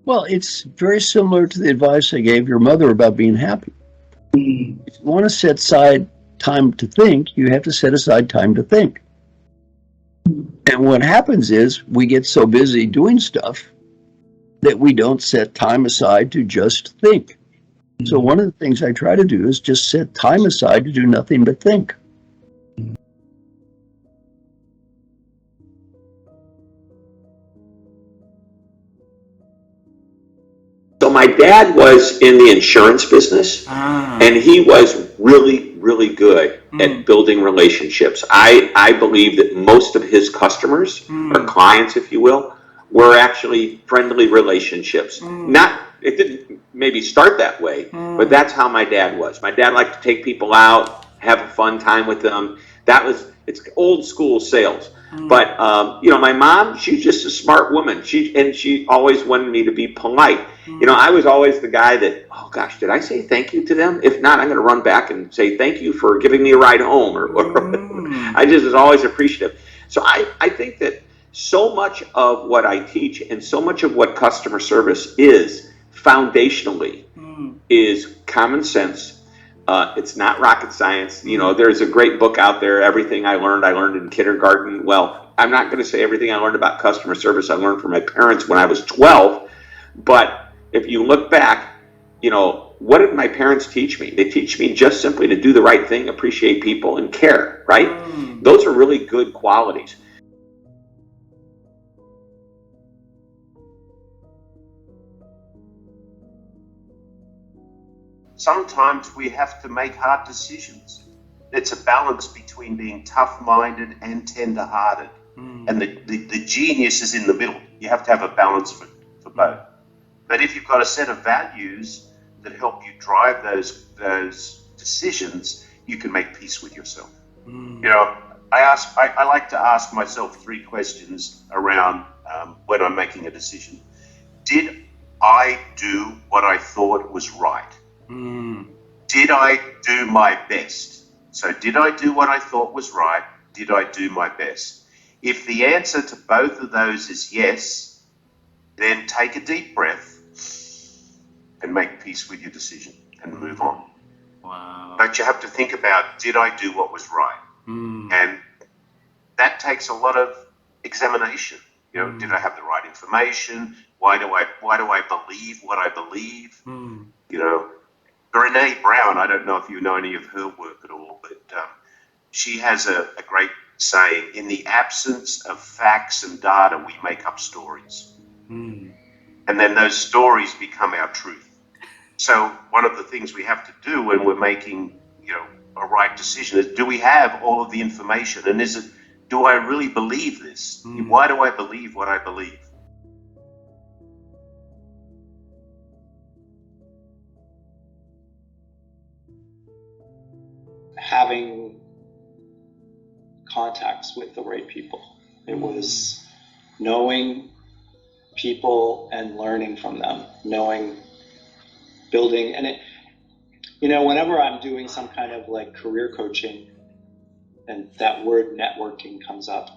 Well, it's very similar to the advice I gave your mother about being happy. Mm. If you want to set aside time to think, you have to set aside time to think. And what happens is we get so busy doing stuff that we don't set time aside to just think. So one of the things I try to do is just set time aside to do nothing but think. So my dad was in the insurance business, and he was really, really good at building relationships. I believe that most of his customers, or clients, if you will, were actually friendly relationships. Not, it didn't maybe start that way, but that's how my dad was. My dad liked to take people out, have a fun time with them. It's old school sales. But my mom, she's just a smart woman. She always wanted me to be polite. I was always the guy that, oh gosh, did I say thank you to them? If not, I'm going to run back and say thank you for giving me a ride home, or I just was always appreciative. So I think that so much of what I teach and so much of what customer service is foundationally is common sense. It's not rocket science. There's a great book out there, Everything I Learned in Kindergarten. Well, I'm not going to say everything I learned about customer service I learned from my parents when I was 12, but if you look back, what did my parents teach me? They teach me just simply to do the right thing, appreciate people, and care, right? Those are really good qualities. Sometimes we have to make hard decisions. It's a balance between being tough-minded and tender-hearted. And the genius is in the middle. You have to have a balance for both. But if you've got a set of values that help you drive those decisions, you can make peace with yourself. I like to ask myself 3 questions around when I'm making a decision. Did I do what I thought was right? Did I do my best? So did I do what I thought was right? Did I do my best? If the answer to both of those is yes, then take a deep breath and make peace with your decision and move on. Wow. But you have to think about, did I do what was right? And that takes a lot of examination. Did I have the right information? Why do I believe what I believe? Brene Brown, I don't know if you know any of her work at all, but she has a great saying: in the absence of facts and data, we make up stories. And then those stories become our truth. So one of the things we have to do when we're making, a right decision is, do we have all of the information? And do I really believe this? Why do I believe what I believe? Having contacts with the right people. It was knowing people and learning from them, building, and whenever I'm doing some kind of like career coaching and that word networking comes up,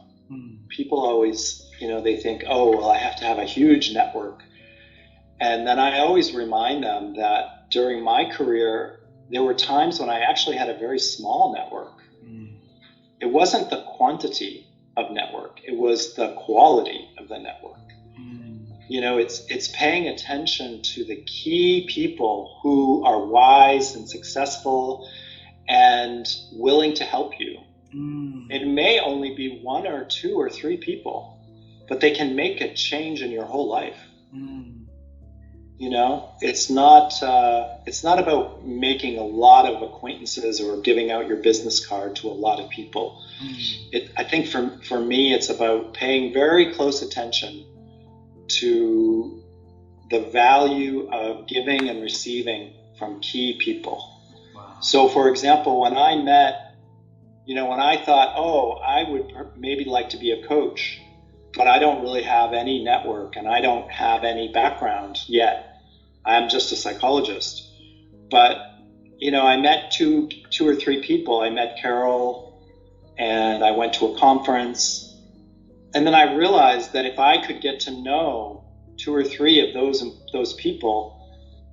people always, they think, oh, well, I have to have a huge network. And then I always remind them that during my career, there were times when I actually had a very small network. It wasn't the quantity of network, it was the quality of the network. It's paying attention to the key people who are wise and successful and willing to help you. It may only be 1 or 2 or 3 people, but they can make a change in your whole life. It's not about making a lot of acquaintances or giving out your business card to a lot of people. I think for me, it's about paying very close attention to the value of giving and receiving from key people. Wow. So for example, when I thought, oh, I would maybe like to be a coach, but I don't really have any network and I don't have any background yet. I'm just a psychologist. But, I met two or 3 people. I met Carol and I went to a conference. And then I realized that if I could get to know 2 or 3 of those people,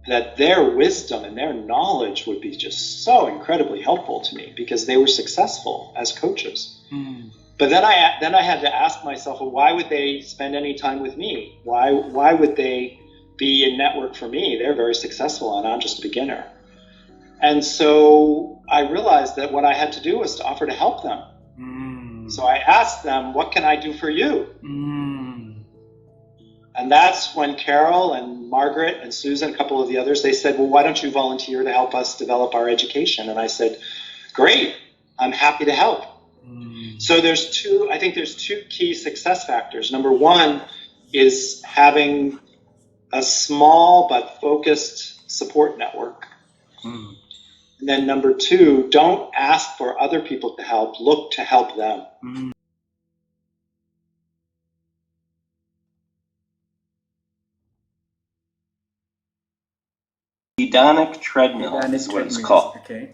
that their wisdom and their knowledge would be just so incredibly helpful to me because they were successful as coaches. But then I had to ask myself, well, why would they spend any time with me? Why would they be in network for me? They're very successful and I'm just a beginner. And so I realized that what I had to do was to offer to help them. So I asked them, what can I do for you? And that's when Carol and Margaret and Susan, a couple of the others, they said, well, why don't you volunteer to help us develop our education? And I said, great, I'm happy to help. So I think there's 2 key success factors. Number 1 is having a small but focused support network. And then number 2, don't ask for other people to help, look to help them. Hedonic treadmill is what it's called. Okay.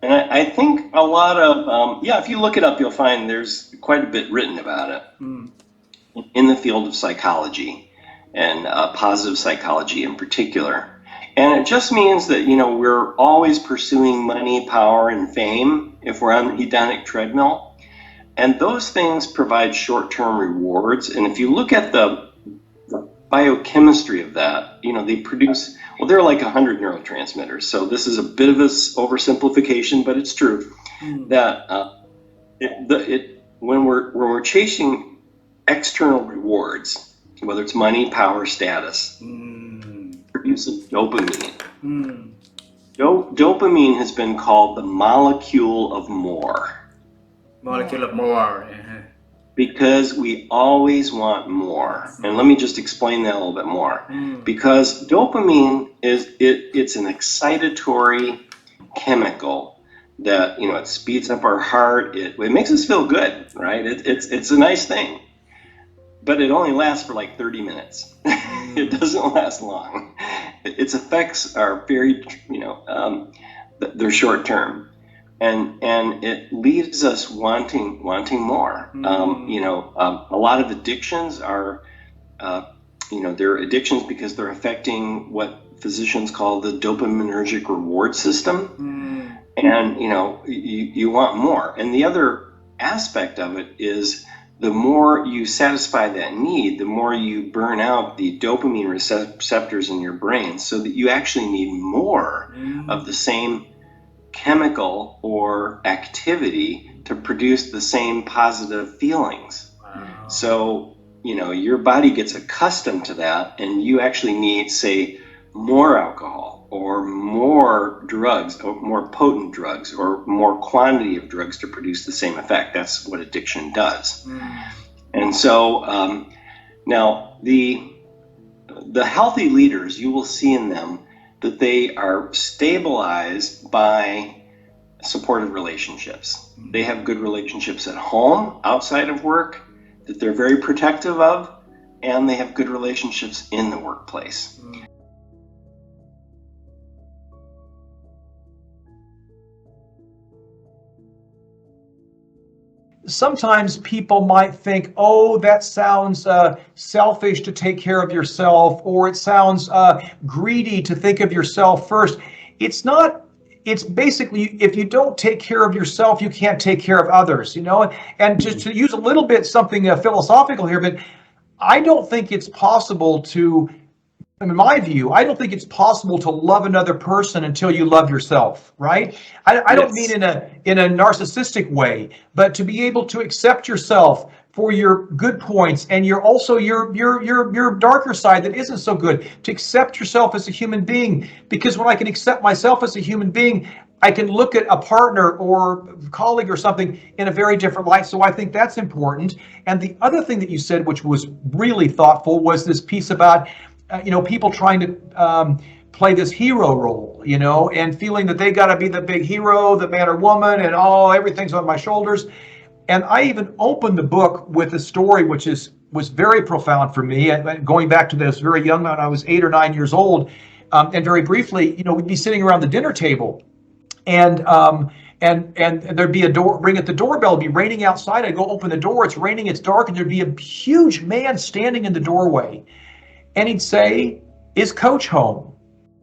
And I think a lot of, if you look it up, you'll find there's quite a bit written about it in the field of psychology and positive psychology in particular. And it just means that, we're always pursuing money, power, and fame if we're on the hedonic treadmill. And those things provide short-term rewards. And if you look at the biochemistry of that, they produce, they're like 100 neurotransmitters. So this is a bit of an oversimplification, but it's true that when we're chasing external rewards, whether it's money, power, status, produces dopamine. Dopamine has been called the molecule of more. Molecule of more. Because we always want more. And let me just explain that a little bit more. Because dopamine it's an excitatory chemical that, it speeds up our heart. It makes us feel good, right? It's a nice thing. But it only lasts for like 30 minutes. It doesn't last long. Its effects are very, they're short term. And it leaves us wanting more. A lot of addictions are, they're addictions because they're affecting what physicians call the dopaminergic reward system. And, you want more. And the other aspect of it is the more you satisfy that need, the more you burn out the dopamine receptors in your brain so that you actually need more of the same chemical or activity to produce the same positive feelings. Wow. So, your body gets accustomed to that and you actually need, say, more alcohol or more drugs or more potent drugs or more quantity of drugs to produce the same effect. That's what addiction does. And so now the healthy leaders, you will see in them that they are stabilized by supportive relationships. They have good relationships at home, outside of work, that they're very protective of, and they have good relationships in the workplace. Sometimes people might think, oh, that sounds selfish to take care of yourself, or it sounds greedy to think of yourself first. It's not. It's basically, if you don't take care of yourself, you can't take care of others, And just to use a little bit something philosophical here, but I don't think it's possible to, in my view, I don't think it's possible to love another person until you love yourself, right? I don't mean in a narcissistic way, but to be able to accept yourself for your good points and your darker side that isn't so good, to accept yourself as a human being. Because when I can accept myself as a human being, I can look at a partner or colleague or something in a very different light. So I think that's important. And the other thing that you said, which was really thoughtful, was this piece about people trying to play this hero role, and feeling that they got to be the big hero, the man or woman, and everything's on my shoulders. And I even opened the book with a story which was very profound for me. And going back to this very young man, I was 8 or 9 years old, and very briefly, we'd be sitting around the dinner table, and there'd be a door, ring at the doorbell, it'd be raining outside. I'd go open the door, it's raining, it's dark, and there'd be a huge man standing in the doorway. and he'd say, "Is Coach home?"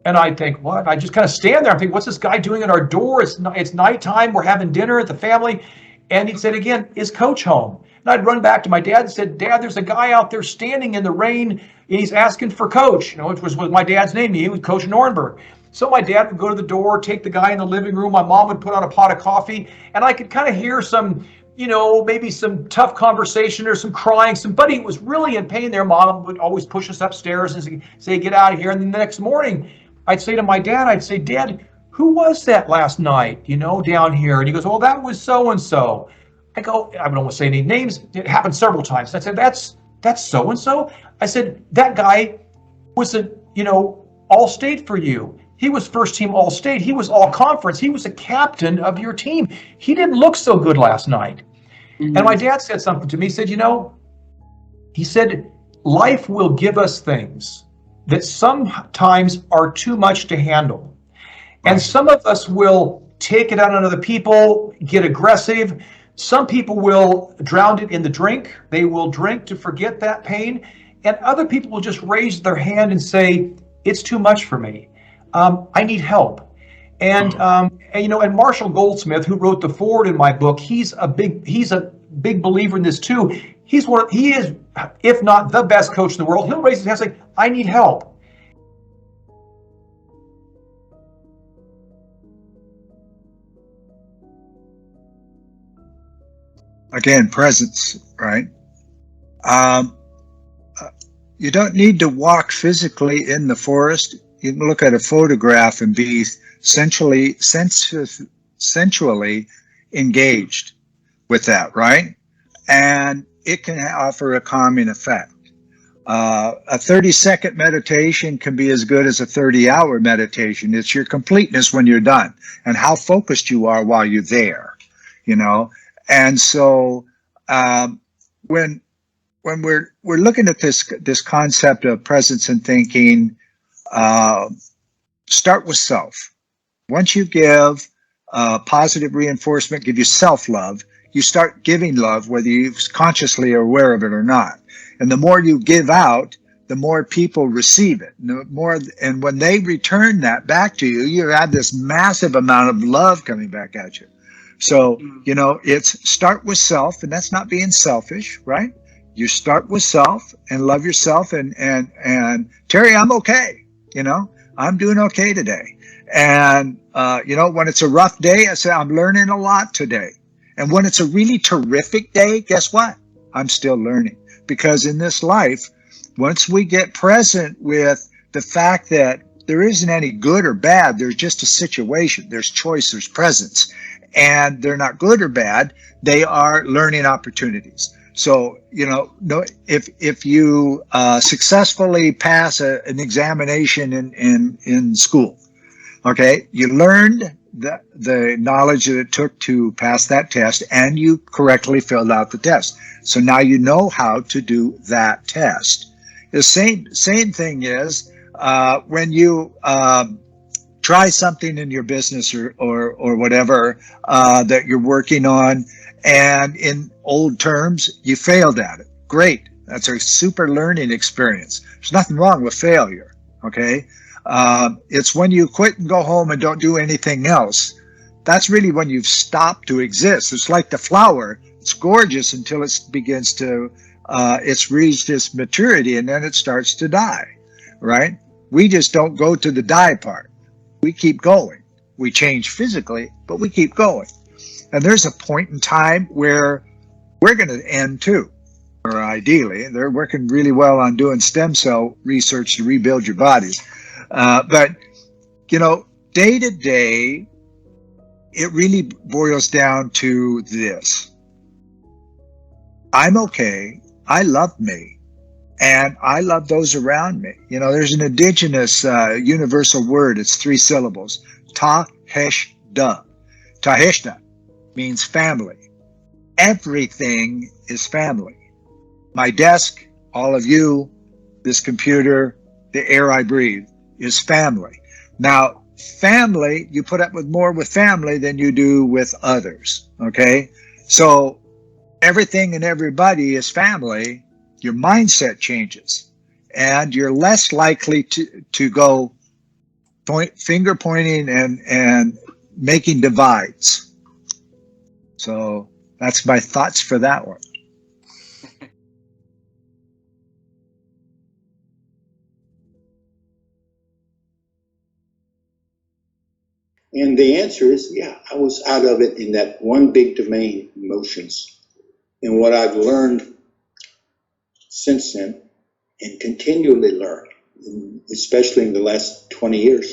And I'd think, what? I just kind of stand there. I'm thinking, what's this guy doing at our door? It's nighttime. We're having dinner at the family. And he'd say again, "Is Coach home?" And I'd run back to my dad and said, "Dad, there's a guy out there standing in the rain, and he's asking for Coach," which was my dad's name. He was Coach Nornberg. So my dad would go to the door, take the guy in the living room. My mom would put on a pot of coffee, and I could kind of hear some, maybe some tough conversation or some crying. Somebody was really in pain there. Mom would always push us upstairs and say, "Get out of here." And then the next morning, I'd say to my dad, "Dad, who was that last night, down here?" And he goes, "Oh, that was so-and-so." I go, I don't want to say any names. It happened several times. I said, that's so-and-so? I said, "That guy was all-state for you. He was first team all-state. He was all-conference. He was a captain of your team. He didn't look so good last night." Mm-hmm. And my dad said something to me. He said, "Life will give us things that sometimes are too much to handle. And some of us will take it out on other people, get aggressive. Some people will drown it in the drink. They will drink to forget that pain. And other people will just raise their hand and say, 'It's too much for me. I need help.'" And Marshall Goldsmith, who wrote the foreword in my book, he's a big believer in this too. He is, if not the best coach in the world. He'll raise his hand and say, "I need help." Again, presence, right? You don't need to walk physically in the forest. You can look at a photograph and be sensually engaged with that, right? And it can offer a calming effect. A 30-second meditation can be as good as a 30-hour meditation. It's your completeness when you're done and how focused you are while you're there, And so when we're looking at this concept of presence and thinking, start with self. Once you give positive reinforcement, give you self-love, you start giving love, whether you consciously are aware of it or not. And the more you give out, the more people receive it. And when they return that back to you, you have this massive amount of love coming back at you. So, it's start with self, and that's not being selfish, right? You start with self and love yourself. And Terry, I'm okay. I'm doing okay today. And, when it's a rough day, I say, I'm learning a lot today. And when it's a really terrific day, guess what? I'm still learning. Because in this life, once we get present with the fact that there isn't any good or bad, there's just a situation, there's choice, there's presence. And they're not good or bad, they are learning opportunities. So, if you successfully pass an examination in school, okay, you learned the knowledge that it took to pass that test, and you correctly filled out the test. So now you know how to do that test. The same thing is when you try something in your business or whatever that you're working on, and in old terms, you failed at it. Great. That's a super learning experience. There's nothing wrong with failure, okay? It's when you quit and go home and don't do anything else. That's really when you've stopped to exist. It's like the flower. It's gorgeous until it begins to, it's reached its maturity, and then it starts to die, right? We just don't go to the die part. We keep going. We change physically, but we keep going. And there's a point in time where we're going to end too, or ideally. They're working really well on doing stem cell research to rebuild your bodies. But, day to day, it really boils down to this. I'm okay. I love me. And I love those around me. There's an indigenous universal word. It's 3 syllables. Ta-hesh-da. Ta-hesh-da means family. Everything is family. My desk, all of you, this computer, the air I breathe is family. Now, family, you put up with more with family than you do with others, okay? So everything and everybody is family. Your mindset changes. and you're less likely to go finger pointing and making divides. So that's my thoughts for that one. And the answer is, yeah, I was out of it in that one big domain, emotions. And what I've learned since then, and continually learn, especially in the last 20 years,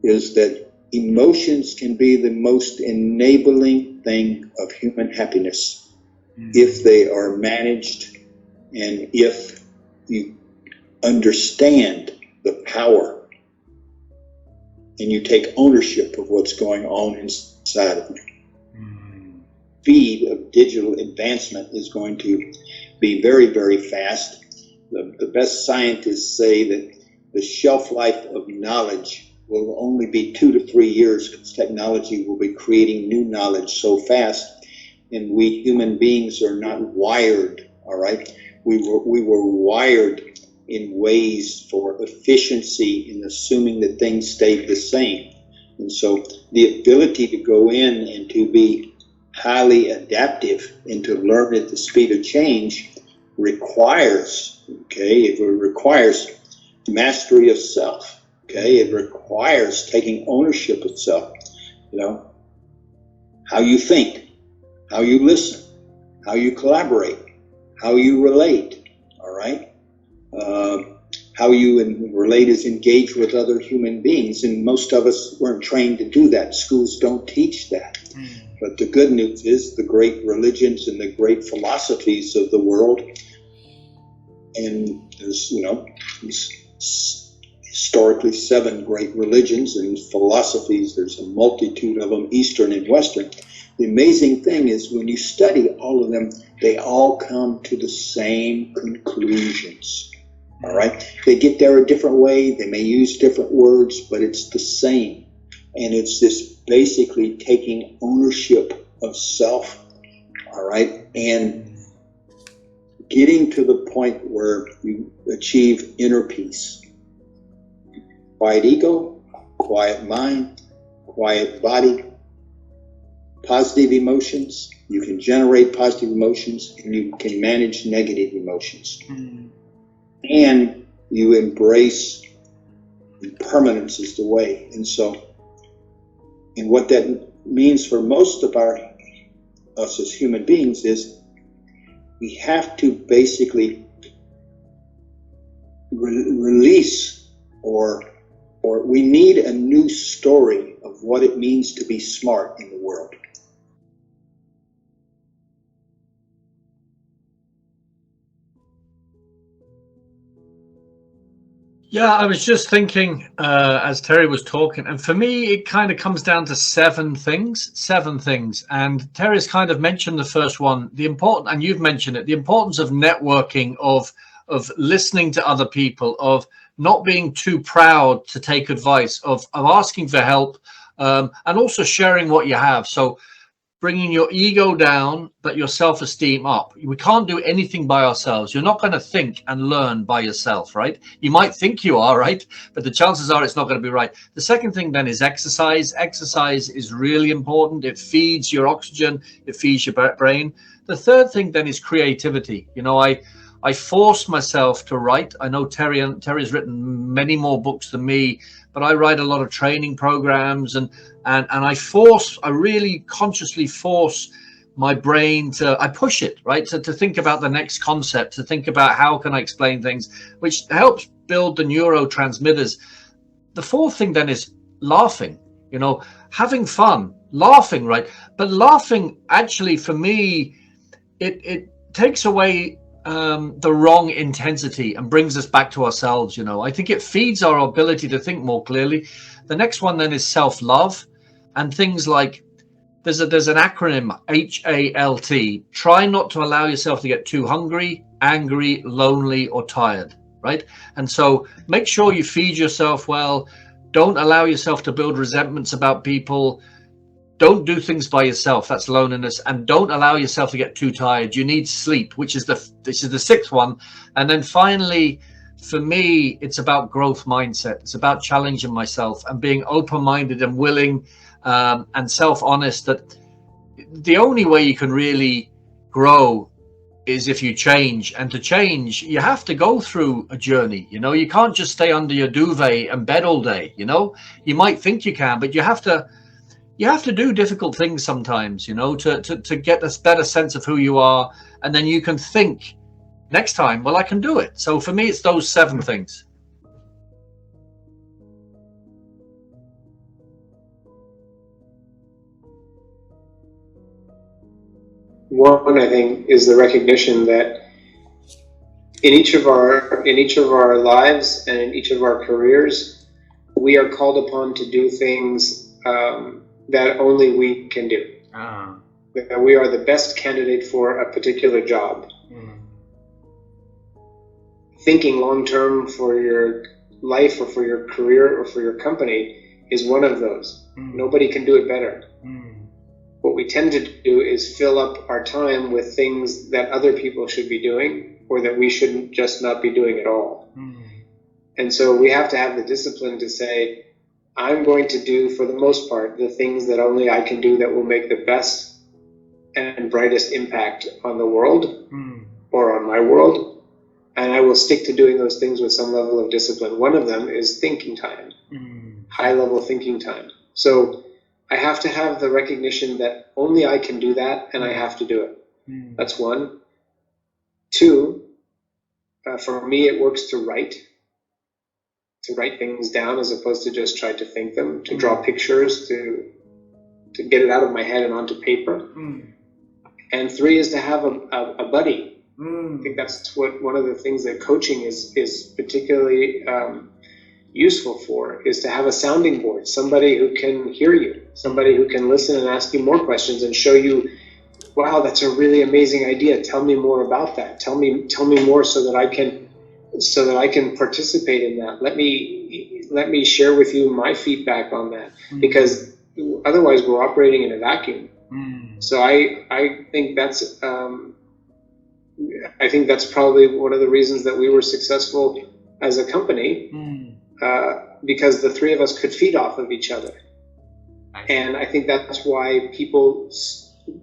is that emotions can be the most enabling thing of human happiness if they are managed and if you understand the power and you take ownership of what's going on inside of you. Speed of digital advancement is going to be very, very fast. The best scientists say that the shelf life of knowledge will only be 2 to 3 years because technology will be creating new knowledge so fast. And we human beings are not wired, all right? We were wired in ways for efficiency in assuming that things stayed the same. And so the ability to go in and to be highly adaptive and to learn at the speed of change requires, it requires mastery of self, it requires taking ownership of self, how you think, how you listen, how you collaborate, how you relate, all right? How you relate is engage with other human beings, and most of us weren't trained to do that. Schools don't teach that. But the good news is the great religions and the great philosophies of the world, and there's, historically 7 great religions and philosophies. There's a multitude of them, Eastern and Western. The amazing thing is when you study all of them, they all come to the same conclusions. All right, they get there a different way. They may use different words, but it's the same. And it's this basically taking ownership of self, all right, and getting to the point where you achieve inner peace. Quiet ego, quiet mind, quiet body, positive emotions. You can generate positive emotions and you can manage negative emotions. And you embrace impermanence is the way. And so, and what that means for most of us as human beings is we have to basically release or we need a new story of what it means to be smart in the world. Yeah, I was just thinking as Terry was talking, and for me, it kind of comes down to 7 things. And Terry's kind of mentioned the first one, and you've mentioned it, the importance of networking, of listening to other people, of not being too proud to take advice, of asking for help, and also sharing what you have. So bringing your ego down, but your self-esteem up. We can't do anything by ourselves. You're not going to think and learn by yourself, right? You might think you are, right? But the chances are it's not going to be right. The second thing then is exercise. Exercise is really important. It feeds your oxygen. It feeds your brain. The third thing then is creativity. I force myself to write. I know Terry's written many more books than me, but I write a lot of training programs and I really consciously force my brain I push it, right? To think about the next concept, to think about how can I explain things, which helps build the neurotransmitters. The fourth thing then is laughing, having fun, laughing, right? But laughing actually for me, it takes away the wrong intensity and brings us back to ourselves. I think it feeds our ability to think more clearly. The next one then is self-love, and things like there's an acronym, HALT. Try not to allow yourself to get too hungry, angry, lonely, or tired, right? And so make sure you feed yourself well. Don't allow yourself to build resentments about people. Don't do things by yourself. That's loneliness. And don't allow yourself to get too tired. You need sleep, which is this is the 6th one. And then finally, for me, it's about growth mindset. It's about challenging myself and being open-minded and willing and self-honest that the only way you can really grow is if you change. And to change, you have to go through a journey. You can't just stay under your duvet and bed all day. You might think you can, but you have to do difficult things sometimes, to get a better sense of who you are. And then you can think next time, well, I can do it. So for me, it's those 7 things. One, I think, is the recognition that in each of our lives and in each of our careers, we are called upon to do things that only we can do. That we are the best candidate for a particular job. Thinking long term for your life or for your career or for your company is one of those. Nobody can do it better. What we tend to do is fill up our time with things that other people should be doing or that we shouldn't just not be doing at all. And so we have to have the discipline to say, I'm going to do, for the most part, the things that only I can do that will make the best and brightest impact on the world or on my world. And I will stick to doing those things with some level of discipline. One of them is thinking time, high-level thinking time. So I have to have the recognition that only I can do that, and I have to do it. That's one. 2, for me, it works to write things down as opposed to just try to think them, to draw pictures, to get it out of my head and onto paper. And 3 is to have a buddy. I think that's one of the things that coaching is particularly useful for, is to have a sounding board, somebody who can hear you, somebody who can listen and ask you more questions and show you, wow, that's a really amazing idea. Tell me more about that. Tell me more so that I can participate in that. Let me share with you my feedback on that, because otherwise we're operating in a vacuum. So I think that's probably one of the reasons that we were successful as a company, because the 3 of us could feed off of each other. And I think that's why people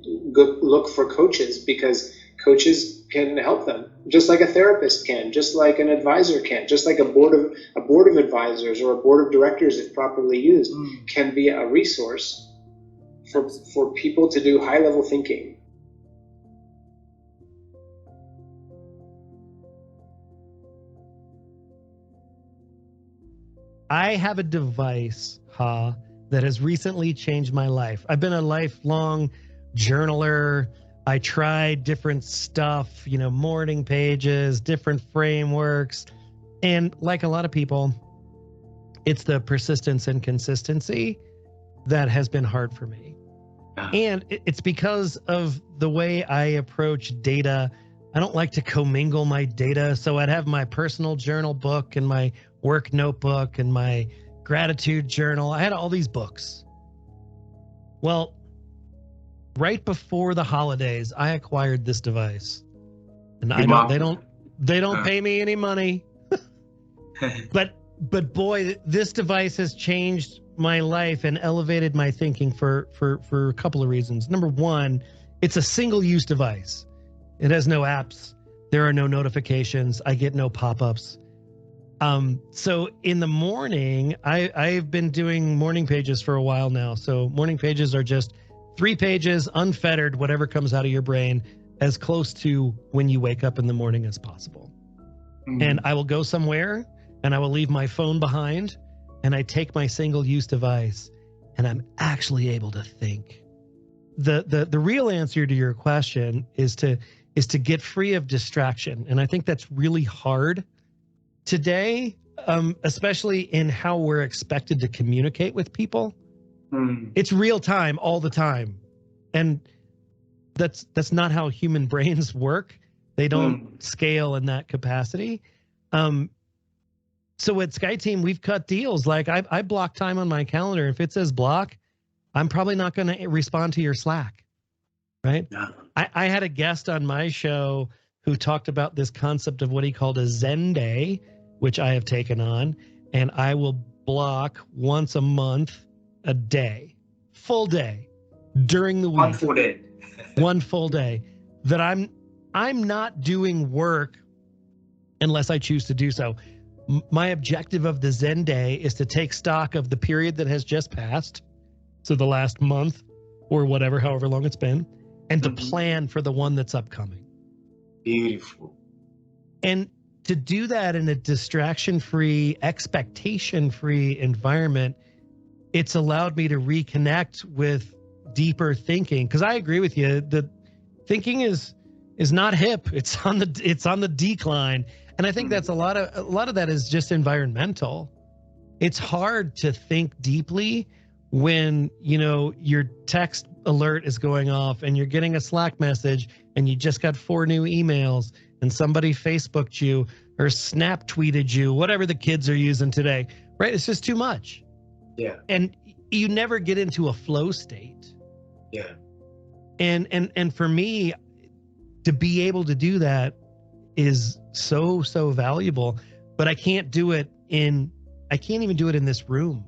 look for coaches, because coaches can help them, just like a therapist can, just like an advisor can, just like a board of advisors or a board of directors, if properly used, can be a resource for people to do high-level thinking. I have a device, that has recently changed my life. I've been a lifelong journaler. I tried different stuff, morning pages, different frameworks. And like a lot of people, it's the persistence and consistency that has been hard for me. And it's because of the way I approach data. I don't like to commingle my data. So I'd have my personal journal book and my work notebook and my gratitude journal. I had all these books. Well, right before the holidays, I acquired this device. And they don't pay me any money. But boy, this device has changed my life and elevated my thinking for a couple of reasons. Number one, it's a single-use device. It has no apps. There are no notifications. I get no pop-ups. So in the morning, I've been doing morning pages for a while now. So morning pages are just 3 pages, unfettered, whatever comes out of your brain, as close to when you wake up in the morning as possible. And I will go somewhere and I will leave my phone behind and I take my single-use device and I'm actually able to think. The real answer to your question is to get free of distraction. And I think that's really hard today, especially in how we're expected to communicate with people. It's real time all the time. And that's not how human brains work. They don't scale in that capacity. So at SkyTeam, we've cut deals. Like I block time on my calendar. If it says block, I'm probably not going to respond to your Slack, right? Yeah. I had a guest on my show who talked about this concept of what he called a Zen day. which I have taken on, and I will block once a month, a day, full day during the week. One full day. One full day that I'm not doing work unless I choose to do so. My objective of the Zen day is to take stock of the period that has just passed, so the last month or whatever, however long it's been, and to plan for the one that's upcoming. Beautiful. And to do that in a distraction-free, expectation-free environment, it's allowed me to reconnect with deeper thinking. Because I agree with you, the thinking is not hip. It's on the decline. And I think that's a lot of that is just environmental. It's hard to think deeply when, you know, your text alert is going off and you're getting a Slack message and you just got 4 new emails and somebody Facebooked you or Snap tweeted you, whatever the kids are using today, right? It's just too much. Yeah. And you never get into a flow state. Yeah. And for me, to be able to do that is so valuable, but I can't even do it in this room.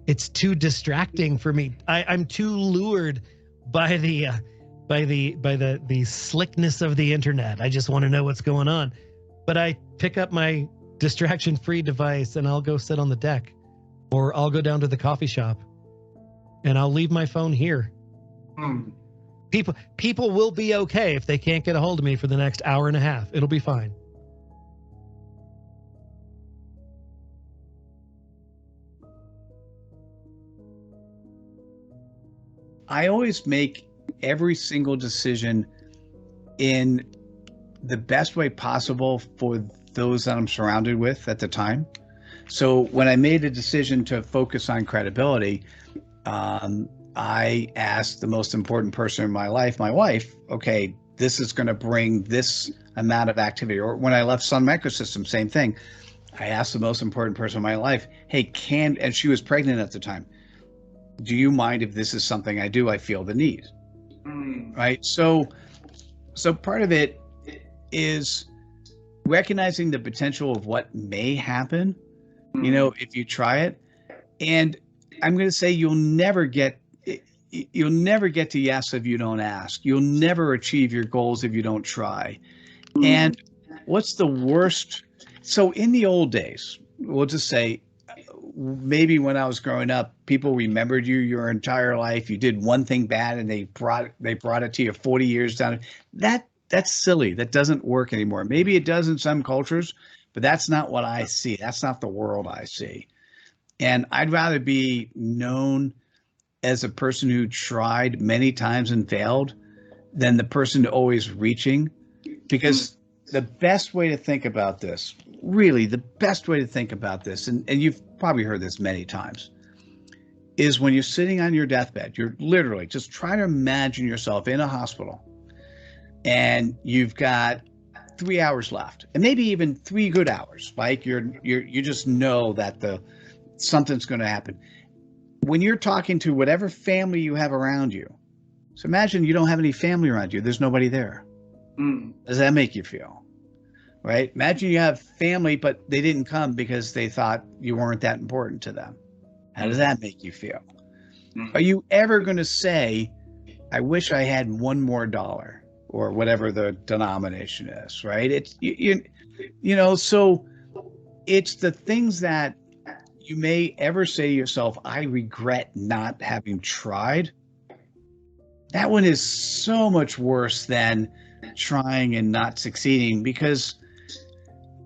It's too distracting for me. I'm too lured by the slickness of the internet. I just want to know what's going on. But I pick up my distraction-free device and I'll go sit on the deck, or I'll go down to the coffee shop and I'll leave my phone here. People will be okay if they can't get a hold of me for the next hour and a half. It'll be fine. I always make every single decision in the best way possible for those that I'm surrounded with at the time. So when I made a decision to focus on credibility, I asked the most important person in my life, my wife, okay, this is going to bring this amount of activity. Or when I left Sun Microsystems, same thing. I asked the most important person in my life, hey, and she was pregnant at the time, do you mind if this is something I do? I feel the need, right? So part of it is recognizing the potential of what may happen, you know, if you try it. And I'm going to say you'll never get to yes if you don't ask. You'll never achieve your goals if you don't try. And what's the worst? So in the old days, we'll just say, maybe when I was growing up, people remembered you your entire life. You did one thing bad and they brought it to you 40 years down. That's silly. That doesn't work anymore. Maybe it does in some cultures, but that's not what I see. That's not the world I see. And I'd rather be known as a person who tried many times and failed than the person always reaching. Because the best way to think about this, really the best way to think about this, and you've probably heard this many times, is when you're sitting on your deathbed, you're literally just try to imagine yourself in a hospital and you've got 3 hours left, and maybe even 3 good hours. Like you just know that something's going to happen. When you're talking to whatever family you have around you, so imagine you don't have any family around you. There's nobody there. Does that make you feel? Right? Imagine you have family, but they didn't come because they thought you weren't that important to them. How does that make you feel? Are you ever going to say, I wish I had $1 more, or whatever the denomination is, right? It's, you know, so it's the things that you may ever say to yourself, I regret not having tried. That one is so much worse than trying and not succeeding, because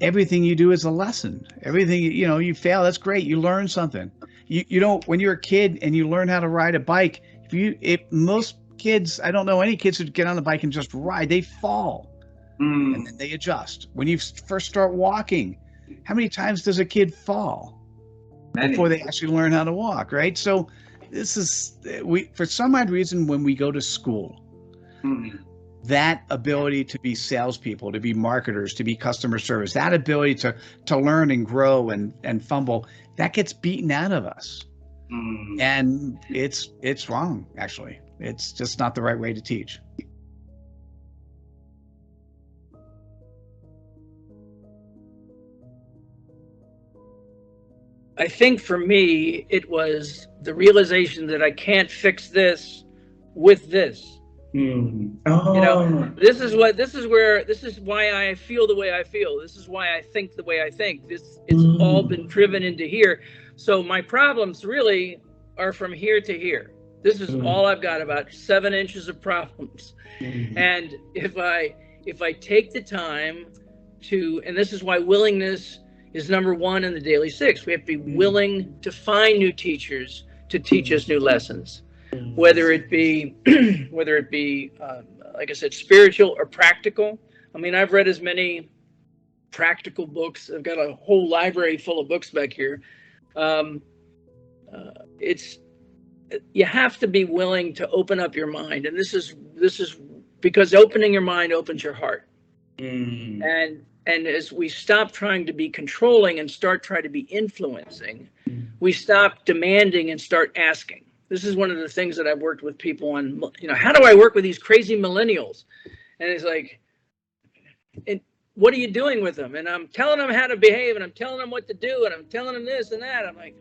everything you do is a lesson. Everything, you know, you fail, that's great. You learn something. You don't, when you're a kid and you learn how to ride a bike, if most kids, I don't know any kids who get on the bike and just ride, they fall and then they adjust. When you first start walking, how many times does a kid fall before they actually learn how to walk, right? So this is, for some odd reason, when we go to school, that ability to be salespeople, to be marketers, to be customer service, that ability to learn and grow and fumble, that gets beaten out of us. And it's wrong, actually. It's just not the right way to teach. I think for me, it was the realization that I can't fix this with this. Oh. You know, this is why I feel the way I feel. This is why I think the way I think. It's all been driven into here. So my problems really are from here to here. This is all I've got, about 7 inches of problems. And if I take the time to, and this is why willingness is number 1 in the Daily 6. We have to be willing to find new teachers to teach us new lessons, whether it be like I said, spiritual or practical. I mean, I've read as many practical books. I've got a whole library full of books back here. You have to be willing to open up your mind, and this is because opening your mind opens your heart. And as we stop trying to be controlling and start trying to be influencing, we stop demanding and start asking. This is one of the things that I've worked with people on, how do I work with these crazy millennials? And it's like, what are you doing with them? And I'm telling them how to behave, and I'm telling them what to do, and I'm telling them this and that. I'm like,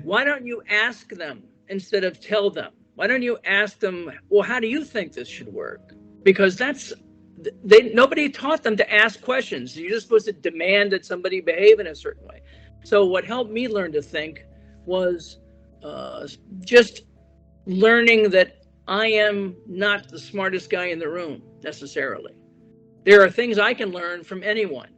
why don't you ask them instead of tell them? Why don't you ask them, well, how do you think this should work? Because nobody taught them to ask questions. You're just supposed to demand that somebody behave in a certain way. So what helped me learn to think was just learning that I am not the smartest guy in the room necessarily. There are things I can learn from anyone.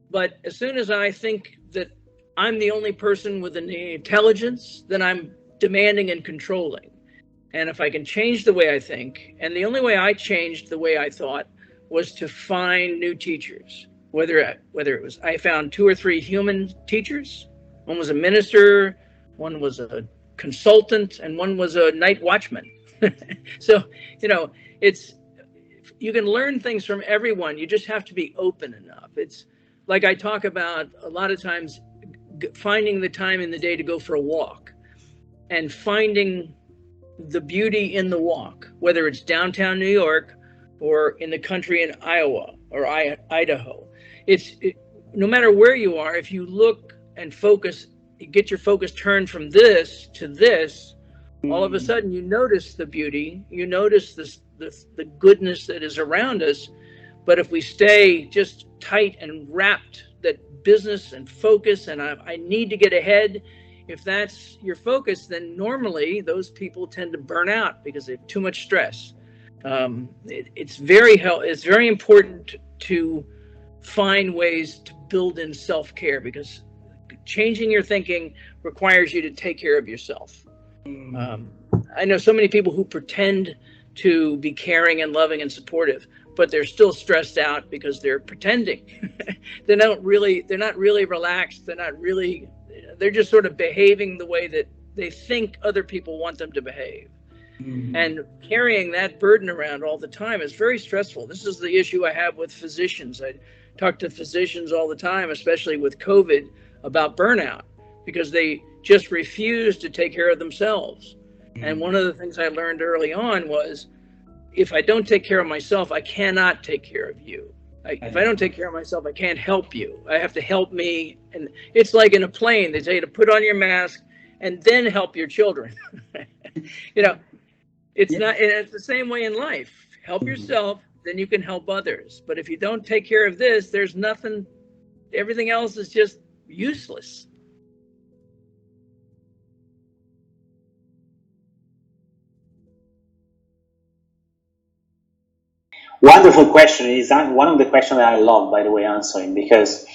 But as soon as I think that I'm the only person with the intelligence, then I'm demanding and controlling. And if I can change the way I think, and the only way I changed the way I thought was to find new teachers, whether it was, I found 2 or 3 human teachers. One was a minister, one was a consultant, and one was a night watchman. So, you can learn things from everyone. You just have to be open enough. It's like I talk about a lot of times, finding the time in the day to go for a walk and finding the beauty in the walk, whether it's downtown New York or in the country in Iowa or Idaho. No matter where you are, if you look and focus, get your focus turned from this to this, all of a sudden you notice the beauty, you notice the goodness that is around us. But if we stay just tight and wrapped, that business and focus, and I need to get ahead, if that's your focus, then normally those people tend to burn out because they have too much stress. It's very important to find ways to build in self-care, because changing your thinking requires you to take care of yourself. I know so many people who pretend to be caring and loving and supportive, but they're still stressed out because they're pretending. They're not really relaxed. They're just sort of behaving the way that they think other people want them to behave. And carrying that burden around all the time is very stressful. This is the issue I have with physicians. I talk to physicians all the time, especially with COVID, about burnout, because they just refuse to take care of themselves. And one of the things I learned early on was, if I don't take care of myself, I cannot take care of you. If I don't take care of myself, I can't help you. I have to help me. And it's like in a plane, they tell you to put on your mask and then help your children. It's the same way in life. Help yourself, then you can help others. But if you don't take care of this, there's nothing, everything else is just useless. Wonderful question. It's one of the questions that I love, by the way, answering, because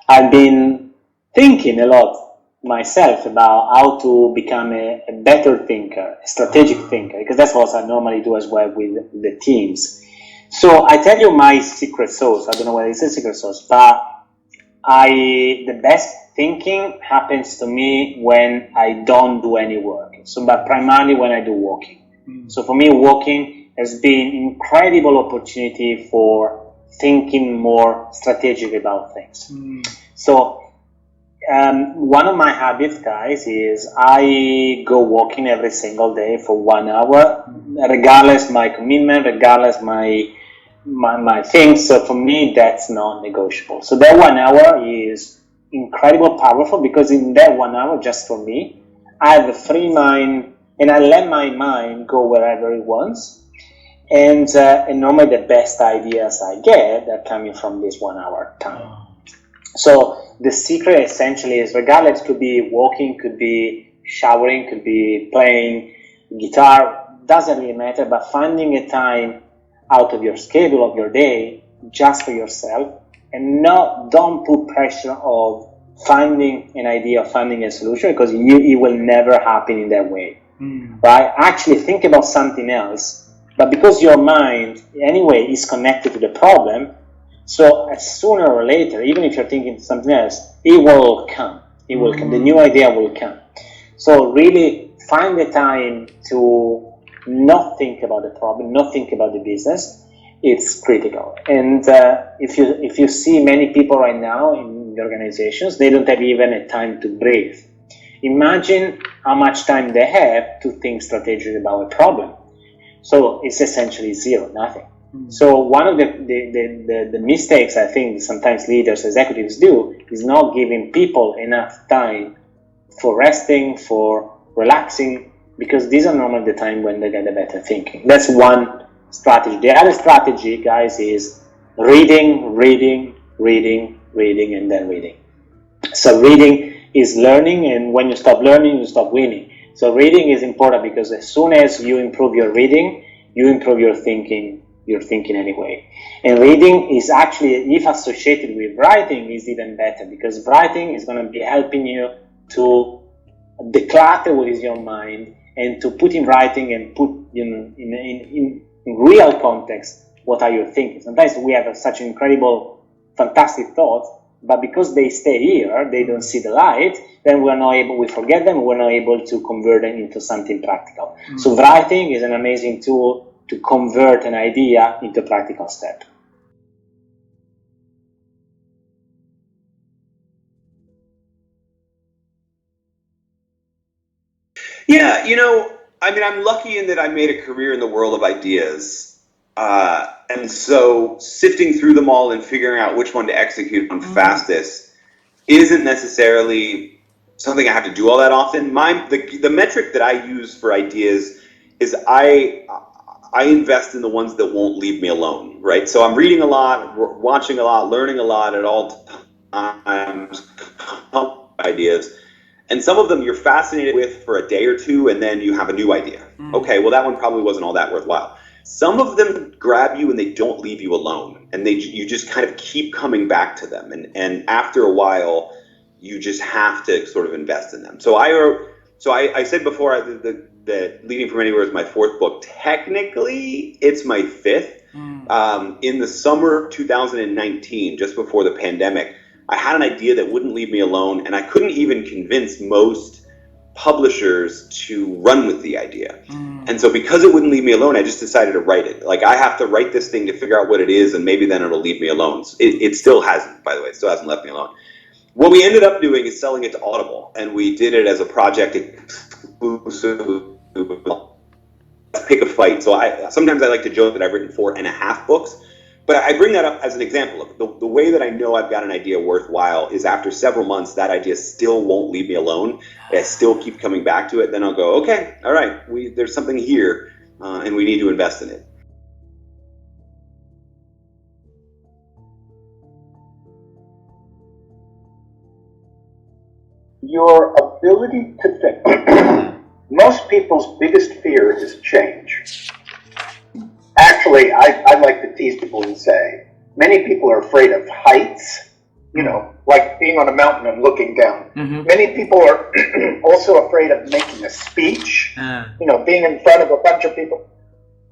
I've been thinking a lot myself about how to become a better thinker, a strategic thinker, because that's what I normally do as well with the teams. So I tell you my secret sauce. I don't know whether it's a secret sauce, but the best thinking happens to me when I don't do any work. So, but primarily when I do walking. So for me, walking has been incredible opportunity for thinking more strategic about things. So one of my habits, guys, is I go walking every single day for 1 hour, regardless my commitment, regardless my things. So for me, that's non-negotiable. So that 1 hour is incredible, powerful, because in that 1 hour, just for me, I have a free mind, and I let my mind go wherever it wants. And normally the best ideas I get are coming from this 1 hour time. So the secret essentially is, regardless, could be walking, could be showering, could be playing guitar, doesn't really matter, but finding a time out of your schedule of your day just for yourself, and don't put pressure of finding an idea, finding a solution, because it will never happen in that way. Right? Actually think about something else, but because your mind anyway is connected to the problem, so sooner or later, even if you're thinking something else, it will come. It will come. The new idea will come. So really find the time to not think about the problem, not think about the business. It's critical. And if you see many people right now in the organizations, they don't have even a time to breathe. Imagine how much time they have to think strategically about a problem. So it's essentially zero, nothing. So one of the mistakes I think sometimes leaders, executives do is not giving people enough time for resting, for relaxing, because these are normally the time when they get the better thinking. That's one strategy. The other strategy, guys, is reading, and then reading. So reading is learning, and when you stop learning, you stop winning. So reading is important because as soon as you improve your reading, you improve your thinking anyway. And reading is actually, if associated with writing, is even better, because writing is going to be helping you to declutter what is your mind and to put in writing and put in real context what are you thinking. Sometimes we have such incredible, fantastic thoughts, but because they stay here, they don't see the light, then we forget them, we're not able to convert them into something practical. So writing is an amazing tool to convert an idea into a practical step. Yeah, I'm lucky in that I made a career in the world of ideas. And so sifting through them all and figuring out which one to execute on fastest isn't necessarily something I have to do all that often. The metric that I use for ideas is I invest in the ones that won't leave me alone, right? So I'm reading a lot, watching a lot, learning a lot at all times, ideas. And some of them you're fascinated with for a day or two, and then you have a new idea. Okay, well, that one probably wasn't all that worthwhile. Some of them grab you and they don't leave you alone, and you just kind of keep coming back to them. And after a while, you just have to sort of invest in them. So I said before that Leading from Anywhere is my fourth book. Technically, it's my fifth. In the summer of 2019, just before the pandemic, I had an idea that wouldn't leave me alone, and I couldn't even convince most publishers to run with the idea. And so because it wouldn't leave me alone, I just decided to write it. Like, I have to write this thing to figure out what it is, and maybe then it'll leave me alone. It still hasn't, by the way. It still hasn't left me alone. What we ended up doing is selling it to Audible, and we did it as a project exclusive. Pick a fight. So sometimes I like to joke that I've written 4.5 books, but I bring that up as an example of the way that I know I've got an idea worthwhile is after several months, that idea still won't leave me alone. I still keep coming back to it. Then I'll go, okay, all right, there's something here, and we need to invest in it. Your ability to think. Most people's biggest fear is change. Actually, I like to tease people and say, many people are afraid of heights, like being on a mountain and looking down. Many people are also afraid of making a speech, being in front of a bunch of people.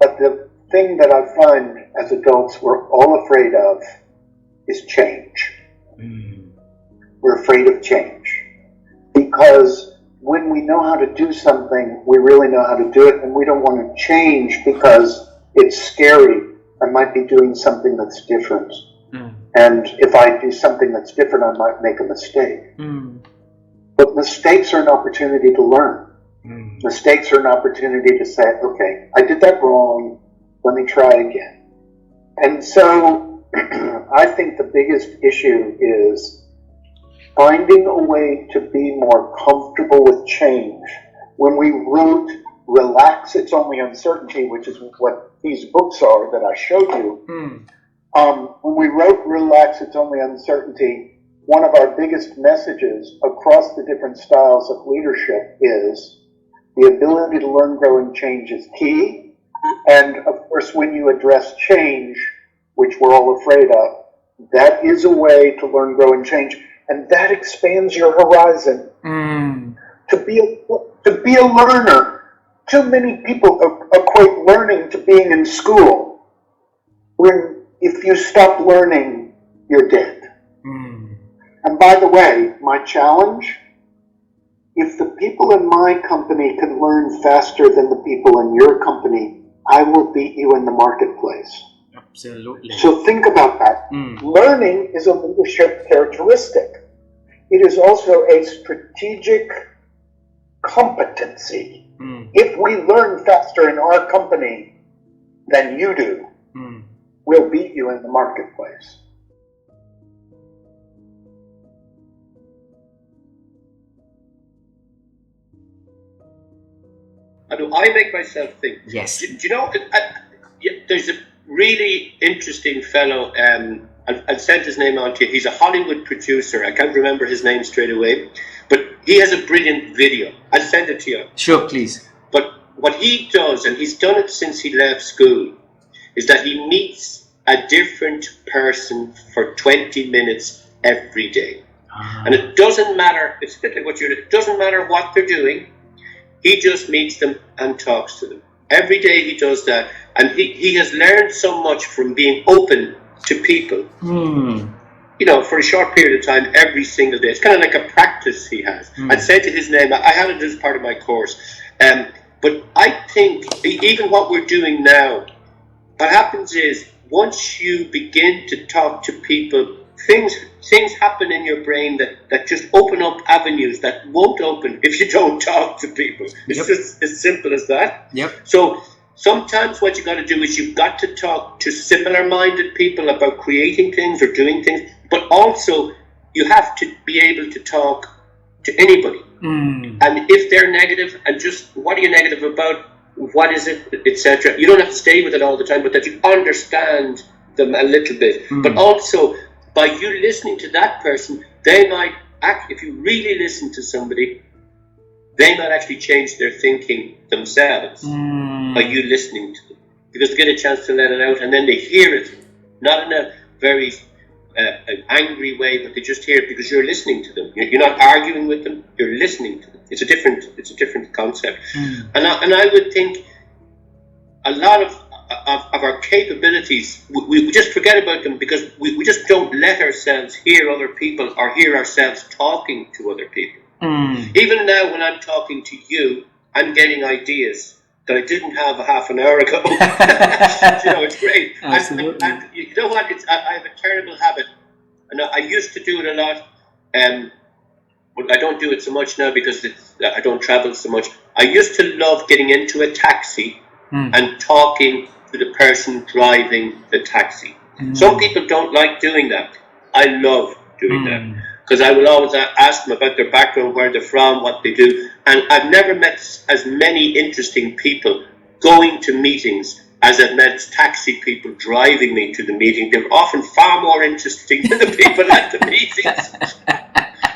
But the thing that I find as adults we're all afraid of is change. We're afraid of change. Because when we know how to do something, we really know how to do it, and we don't want to change because it's scary. I might be doing something that's different. And if I do something that's different, I might make a mistake. But mistakes are an opportunity to learn. Mistakes are an opportunity to say, okay, I did that wrong, let me try again. And so I think the biggest issue is finding a way to be more comfortable with change. When we wrote Relax, It's Only Uncertainty, which is what these books are that I showed you, when we wrote Relax, It's Only Uncertainty, one of our biggest messages across the different styles of leadership is the ability to learn, grow, and change is key. And of course, when you address change, which we're all afraid of, that is a way to learn, grow, and change. And that expands your horizon. To be a learner. Too many people equate learning to being in school. When if you stop learning, you're dead. And by the way, my challenge, if the people in my company can learn faster than the people in your company, I will beat you in the marketplace. Absolutely. So think about that. Learning is a leadership characteristic. It is also a strategic competency. If we learn faster in our company than you do, we'll beat you in the marketplace. How do I make myself think? Yes. Do you know, there's a really interesting fellow, I'll send his name on to you. He's a Hollywood producer. I can't remember his name straight away, but he has a brilliant video. I'll send it to you. Sure, please. But what he does, and he's done it since he left school, is that he meets a different person for 20 minutes every day. And it doesn't matter, it's a bit like what you're doing, it doesn't matter what they're doing, he just meets them and talks to them. Every day he does that, and he has learned so much from being open to people. You know, for a short period of time, every single day. It's kind of like a practice he has. I'd say to his name, I had it as part of my course. But I think even what we're doing now, what happens is once you begin to talk to people, things happen in your brain that just open up avenues that won't open if you don't talk to people. It's just as simple as that. So sometimes what you got to do is you've got to talk to similar-minded people about creating things or doing things, but also you have to be able to talk to anybody. And if they're negative, and just what are you negative about, what is it, etc. You don't have to stay with it all the time, but that you understand them a little bit. But also, by you listening to that person, they might act, if you really listen to somebody, they might actually change their thinking themselves by you listening to them. Because they get a chance to let it out, and then they hear it, not in a very angry way, but they just hear it because you're listening to them. You're not arguing with them, you're listening to them. It's a different concept. And I would think a lot of our capabilities, we just forget about them because we just don't let ourselves hear other people or hear ourselves talking to other people. Even now when I'm talking to you, I'm getting ideas that I didn't have a half an hour ago. You know, it's great. And you know what? I have a terrible habit, and I used to do it a lot, but I don't do it so much now because I don't travel so much. I used to love getting into a taxi and talking to the person driving the taxi. Some people don't like doing that. I love doing that because I will always ask them about their background, where they're from, what they do. And I've never met as many interesting people going to meetings as I've met taxi people driving me to the meeting. They're often far more interesting than the people at the meetings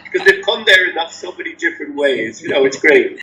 because they've come there in so many different ways. You know, it's great.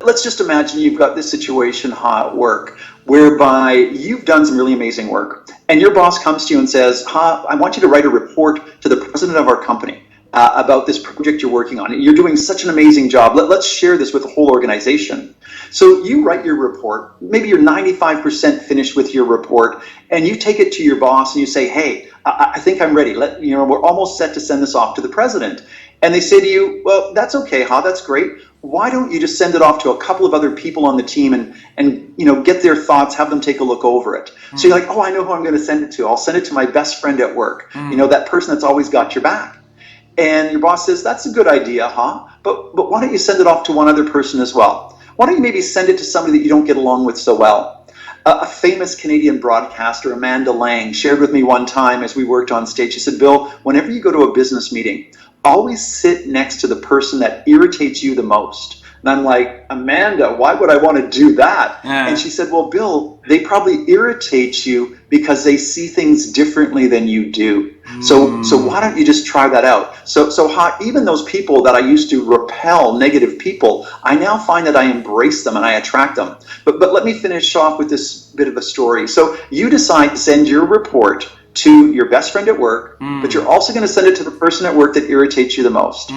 Let's just imagine you've got this situation at work whereby you've done some really amazing work and your boss comes to you and says, I want you to write a report to the president of our company about this project you're working on. You're doing such an amazing job. Let's share this with the whole organization. So you write your report, maybe you're 95% finished with your report, and you take it to your boss and you say, hey, I think I'm ready. We're almost set to send this off to the president. And they say to you, well, that's okay, that's great. Why don't you just send it off to a couple of other people on the team and get their thoughts, have them take a look over it. So you're like, I know who I'm going to send it to. I'll send it to my best friend at work. That person that's always got your back. And your boss says, that's a good idea, but why don't you send it off to one other person as well? Why don't you maybe send it to somebody that you don't get along with so well? A famous Canadian broadcaster, Amanda Lang, shared with me one time as we worked on stage. She said, Bill, whenever you go to a business meeting, always sit next to the person that irritates you the most. And I'm like, Amanda, why would I want to do that? And she said, well, Bill, they probably irritate you because they see things differently than you do. So why don't you just try that out? So even those people that I used to repel, negative people, I now find that I embrace them and I attract them. But let me finish off with this bit of a story. So you decide to send your report to your best friend at work, but you're also going to send it to the person at work that irritates you the most.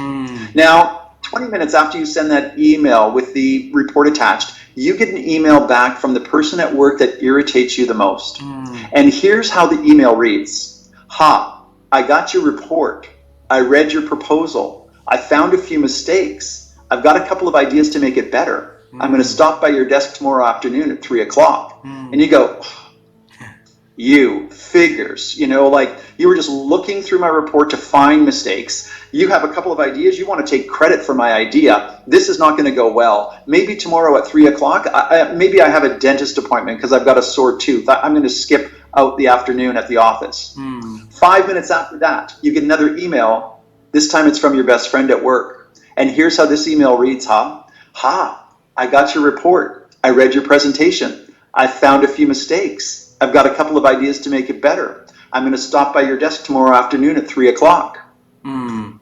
Now, 20 minutes after you send that email with the report attached, you get an email back from the person at work that irritates you the most. And here's how the email reads. I got your report. I read your proposal. I found a few mistakes. I've got a couple of ideas to make it better. I'm going to stop by your desk tomorrow afternoon at 3 o'clock. And you go, you figures, like you were just looking through my report to find mistakes. You have a couple of ideas. You want to take credit for my idea. This is not going to go well. Maybe tomorrow at 3 o'clock, maybe I have a dentist appointment because I've got a sore tooth. I'm going to skip out the afternoon at the office. 5 minutes after that, you get another email. This time it's from your best friend at work. And here's how this email reads, I got your report. I read your presentation. I found a few mistakes. I've got a couple of ideas to make it better. I'm going to stop by your desk tomorrow afternoon at 3 o'clock.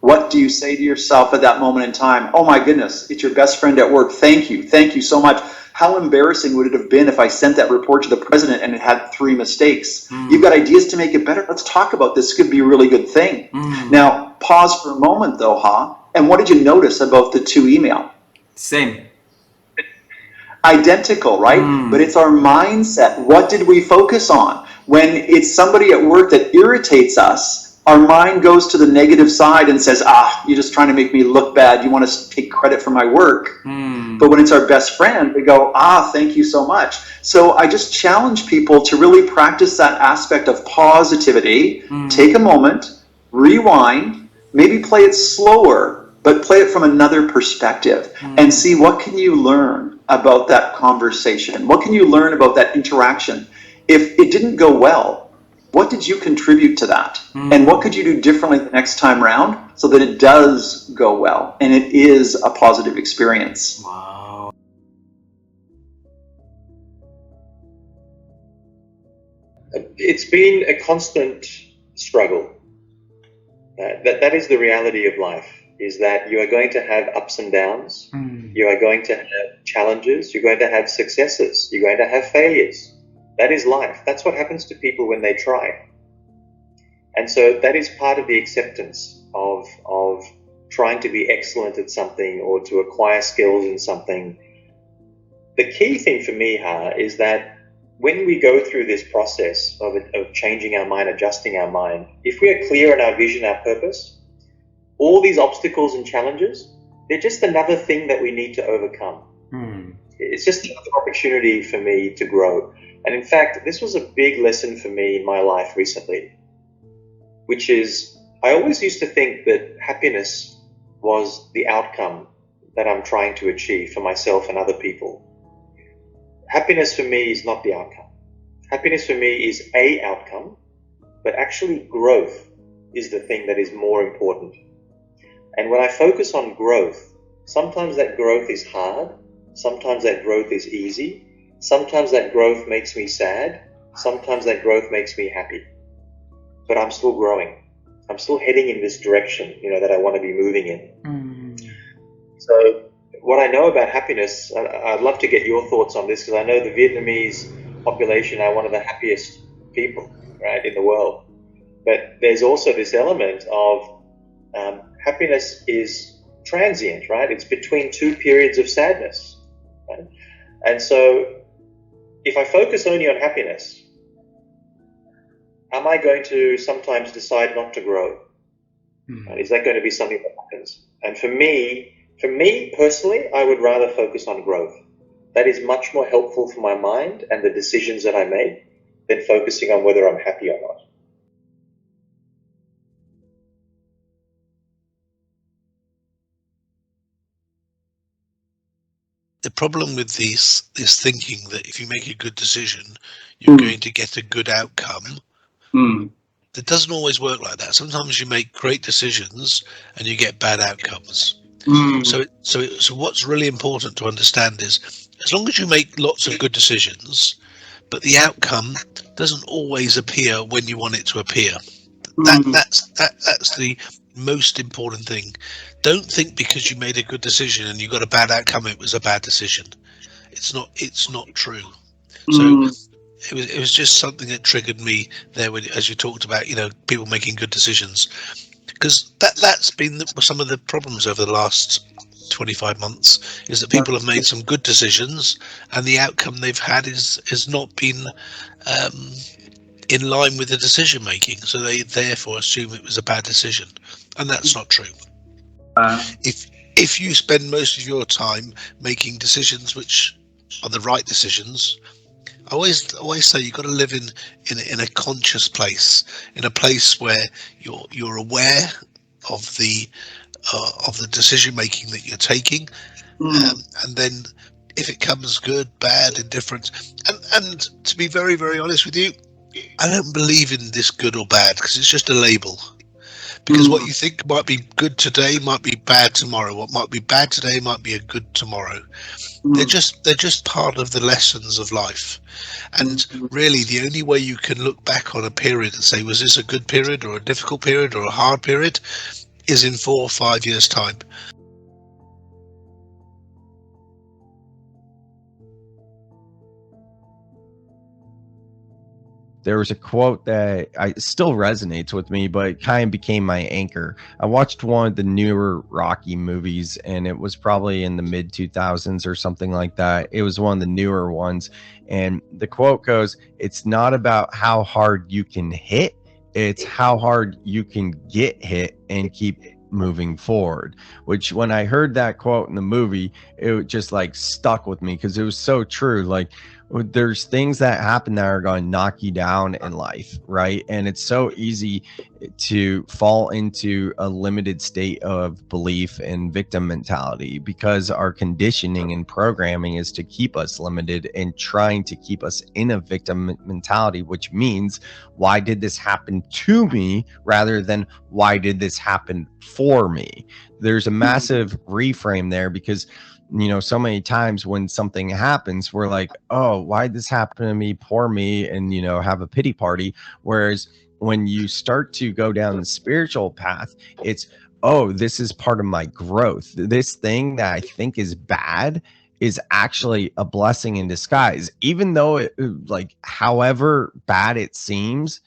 What do you say to yourself at that moment in time? Oh my goodness, it's your best friend at work. Thank you. Thank you so much. How embarrassing would it have been if I sent that report to the president and it had 3 mistakes? You've got ideas to make it better? Let's talk about this. This could be a really good thing. Now, pause for a moment though, and what did you notice about the 2 email? Same. Identical, right? But it's our mindset. What did we focus on? When it's somebody at work that irritates us, our mind goes to the negative side and says, you're just trying to make me look bad. You want to take credit for my work. But when it's our best friend, we go, thank you so much. So I just challenge people to really practice that aspect of positivity. Take a moment, rewind, maybe play it slower, but play it from another perspective and see what can you learn about that conversation? What can you learn about that interaction? If it didn't go well, what did you contribute to that? And what could you do differently the next time around so that it does go well and it is a positive experience? Wow. It's been a constant struggle. That is the reality of life, is that you are going to have ups and downs. You are going to have challenges. You're going to have successes. You're going to have failures. That is life. That's what happens to people when they try. And so that is part of the acceptance of trying to be excellent at something or to acquire skills in something. The key thing for me, is that when we go through this process of changing our mind, adjusting our mind, if we are clear on our vision, our purpose, all these obstacles and challenges, they're just another thing that we need to overcome. It's just another opportunity for me to grow. And in fact, this was a big lesson for me in my life recently, which is I always used to think that happiness was the outcome that I'm trying to achieve for myself and other people. Happiness for me is not the outcome. Happiness for me is a outcome, but actually growth is the thing that is more important. And when I focus on growth, sometimes that growth is hard, sometimes that growth is easy, sometimes that growth makes me sad, sometimes that growth makes me happy. But I'm still growing. I'm still heading in this direction, that I want to be moving in. So what I know about happiness, I'd love to get your thoughts on this, because I know the Vietnamese population are one of the happiest people, right, in the world. But there's also this element of happiness is transient, right? It's between 2 periods of sadness. Right? And so if I focus only on happiness, am I going to sometimes decide not to grow? Right? Is that going to be something that happens? And for me personally, I would rather focus on growth. That is much more helpful for my mind and the decisions that I make than focusing on whether I'm happy or not. the problem with this thinking that if you make a good decision, you're going to get a good outcome. It doesn't always work like that. Sometimes you make great decisions and you get bad outcomes. So what's really important to understand is, as long as you make lots of good decisions, but the outcome doesn't always appear when you want it to appear. That's the most important thing. Don't think because you made a good decision and you got a bad outcome, it was a bad decision. It's not true. So it was just something that triggered me there as you talked about, people making good decisions, because that's been some of the problems over the last 25 months, is that people have made some good decisions and the outcome they've had has not been in line with the decision making, so they therefore assume it was a bad decision, and that's not true. If you spend most of your time making decisions which are the right decisions, I always say you've got to live in a conscious place, in a place where you're aware of the decision making that you're taking, and then if it comes good, bad, indifferent, and to be very, very honest with you, I don't believe in this good or bad, because it's just a label. Because what you think might be good today might be bad tomorrow. What might be bad today might be a good tomorrow. They're just part of the lessons of life. And really, the only way you can look back on a period and say, was this a good period or a difficult period or a hard period, is in 4 or 5 years' time. There was a quote that still resonates with me, but it kind of became my anchor. I watched one of the newer Rocky movies, and it was probably in the mid 2000s or something like that. It was one of the newer ones. And the quote goes, "It's not about how hard you can hit, it's how hard you can get hit and keep moving forward." Which, when I heard that quote in the movie, it just like stuck with me, because it was so true. Like, there's things that happen that are going to knock you down in life, right? And it's so easy to fall into a limited state of belief and victim mentality, because our conditioning and programming is to keep us limited and trying to keep us in a victim mentality, which means, why did this happen to me, rather than why did this happen for me? There's a massive reframe there, because so many times when something happens, we're like, oh, why did this happen to me? Poor me. And, have a pity party. Whereas when you start to go down the spiritual path, it's, oh, this is part of my growth. This thing that I think is bad is actually a blessing in disguise. Even though it, like, however bad it seems,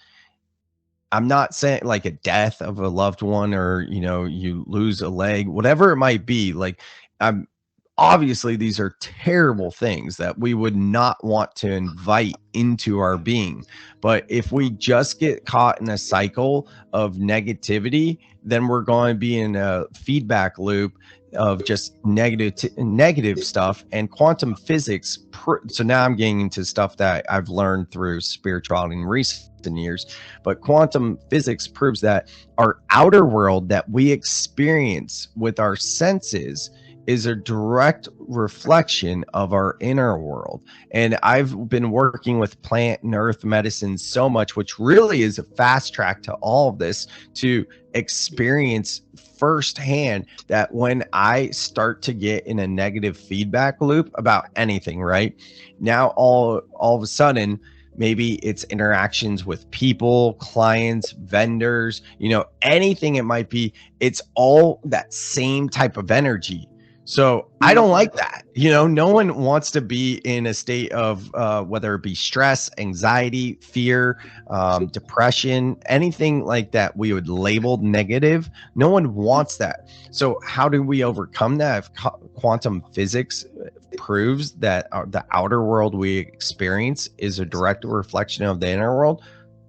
I'm not saying like a death of a loved one, or, you lose a leg, whatever it might be. Like, obviously, these are terrible things that we would not want to invite into our being. But if we just get caught in a cycle of negativity, then we're going to be in a feedback loop of just negative stuff. And quantum physics, so now I'm getting into stuff that I've learned through spirituality in recent years, but quantum physics proves that our outer world that we experience with our senses is a direct reflection of our inner world. And I've been working with plant and earth medicine so much, which really is a fast track to all of this, to experience firsthand that when I start to get in a negative feedback loop about anything, right now, all of a sudden, maybe it's interactions with people, clients, vendors, anything it might be, it's all that same type of energy. So I don't like that. No one wants to be in a state of whether it be stress, anxiety, fear, depression, anything like that we would label negative. No one wants that. So how do we overcome that? If quantum physics proves that the outer world we experience is a direct reflection of the inner world,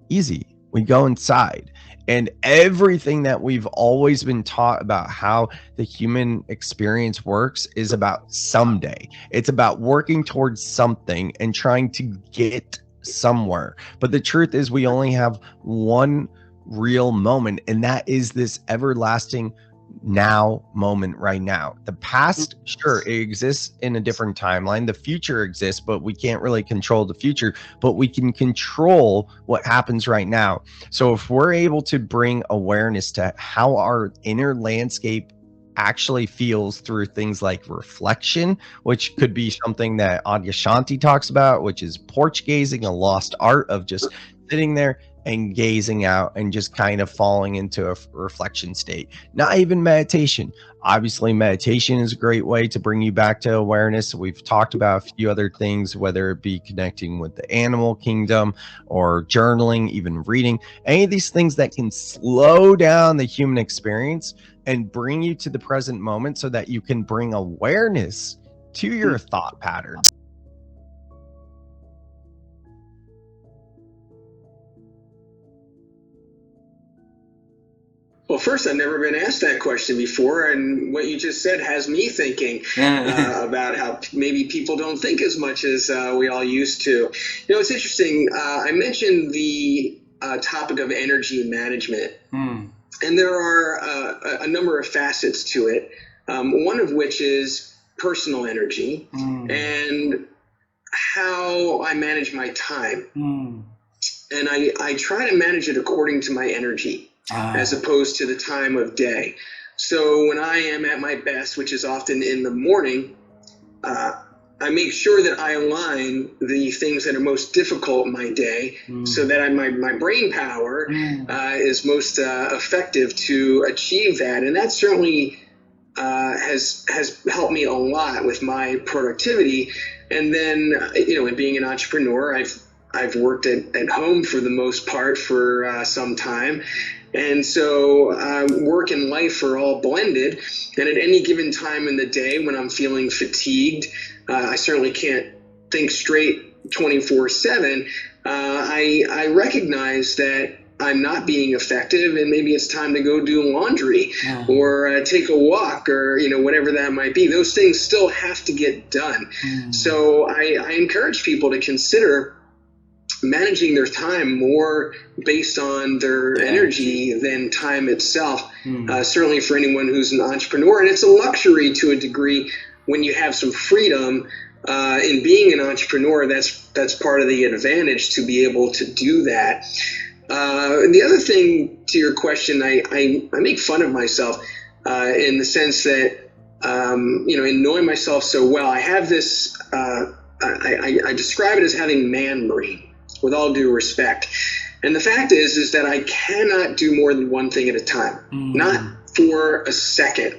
easy. We go inside. And everything that we've always been taught about how the human experience works is about someday. It's about working towards something and trying to get somewhere. But the truth is, we only have one real moment, and that is this everlasting now moment right now. The past, sure, it exists in a different timeline. The future exists, but we can't really control the future, but we can control what happens right now. So if we're able to bring awareness to how our inner landscape actually feels through things like reflection, which could be something that Adyashanti talks about, which is porch gazing, a lost art of just sitting there and gazing out and just kind of falling into a reflection state. Not even meditation. Obviously, meditation is a great way to bring you back to awareness. We've talked about a few other things, whether it be connecting with the animal kingdom or journaling, even reading, any of these things that can slow down the human experience and bring you to the present moment so that you can bring awareness to your thought patterns. Well, first, I've never been asked that question before, and what you just said has me thinking about how maybe people don't think as much as we all used to. You know, it's interesting. I mentioned the topic of energy management, and there are a number of facets to it, one of which is personal energy and how I manage my time. And I try to manage it according to my energy. As opposed to the time of day. So when I am at my best, which is often in the morning, I make sure that I align the things that are most difficult in my day so that my brain power is most effective to achieve that. And that certainly has helped me a lot with my productivity. And then, you know, in being an entrepreneur, I've worked at home for the most part for some time. And so work and life are all blended. And at any given time in the day when I'm feeling fatigued, I certainly can't think straight 24/7. I recognize that I'm not being effective, and maybe it's time to go do laundry or take a walk, or whatever that might be. Those things still have to get done. So I encourage people to consider managing their time more based on their energy than time itself. Certainly for anyone who's an entrepreneur, and it's a luxury to a degree when you have some freedom in being an entrepreneur. That's part of the advantage, to be able to do that. The other thing to your question, I make fun of myself in the sense that in knowing myself so well, I have this. I describe it as having man brain, with all due respect. And the fact is that I cannot do more than one thing at a time, not for a second.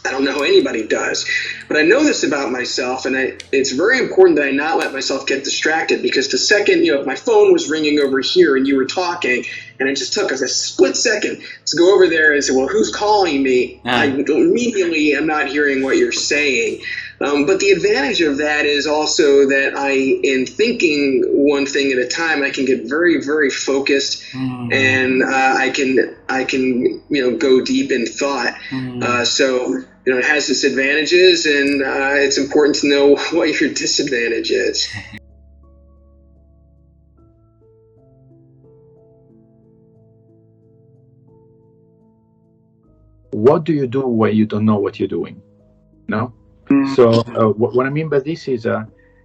I don't know how anybody does, but I know this about myself, and it's very important that I not let myself get distracted, because the second, if my phone was ringing over here and you were talking, and it just took us a split second to go over there and say, well, who's calling me? I immediately am not hearing what you're saying. But the advantage of that is also that in thinking one thing at a time, I can get very, very focused, and I can go deep in thought. So it has its advantages, and it's important to know what your disadvantage is. What do you do when you don't know what you're doing? No? So what I mean by this is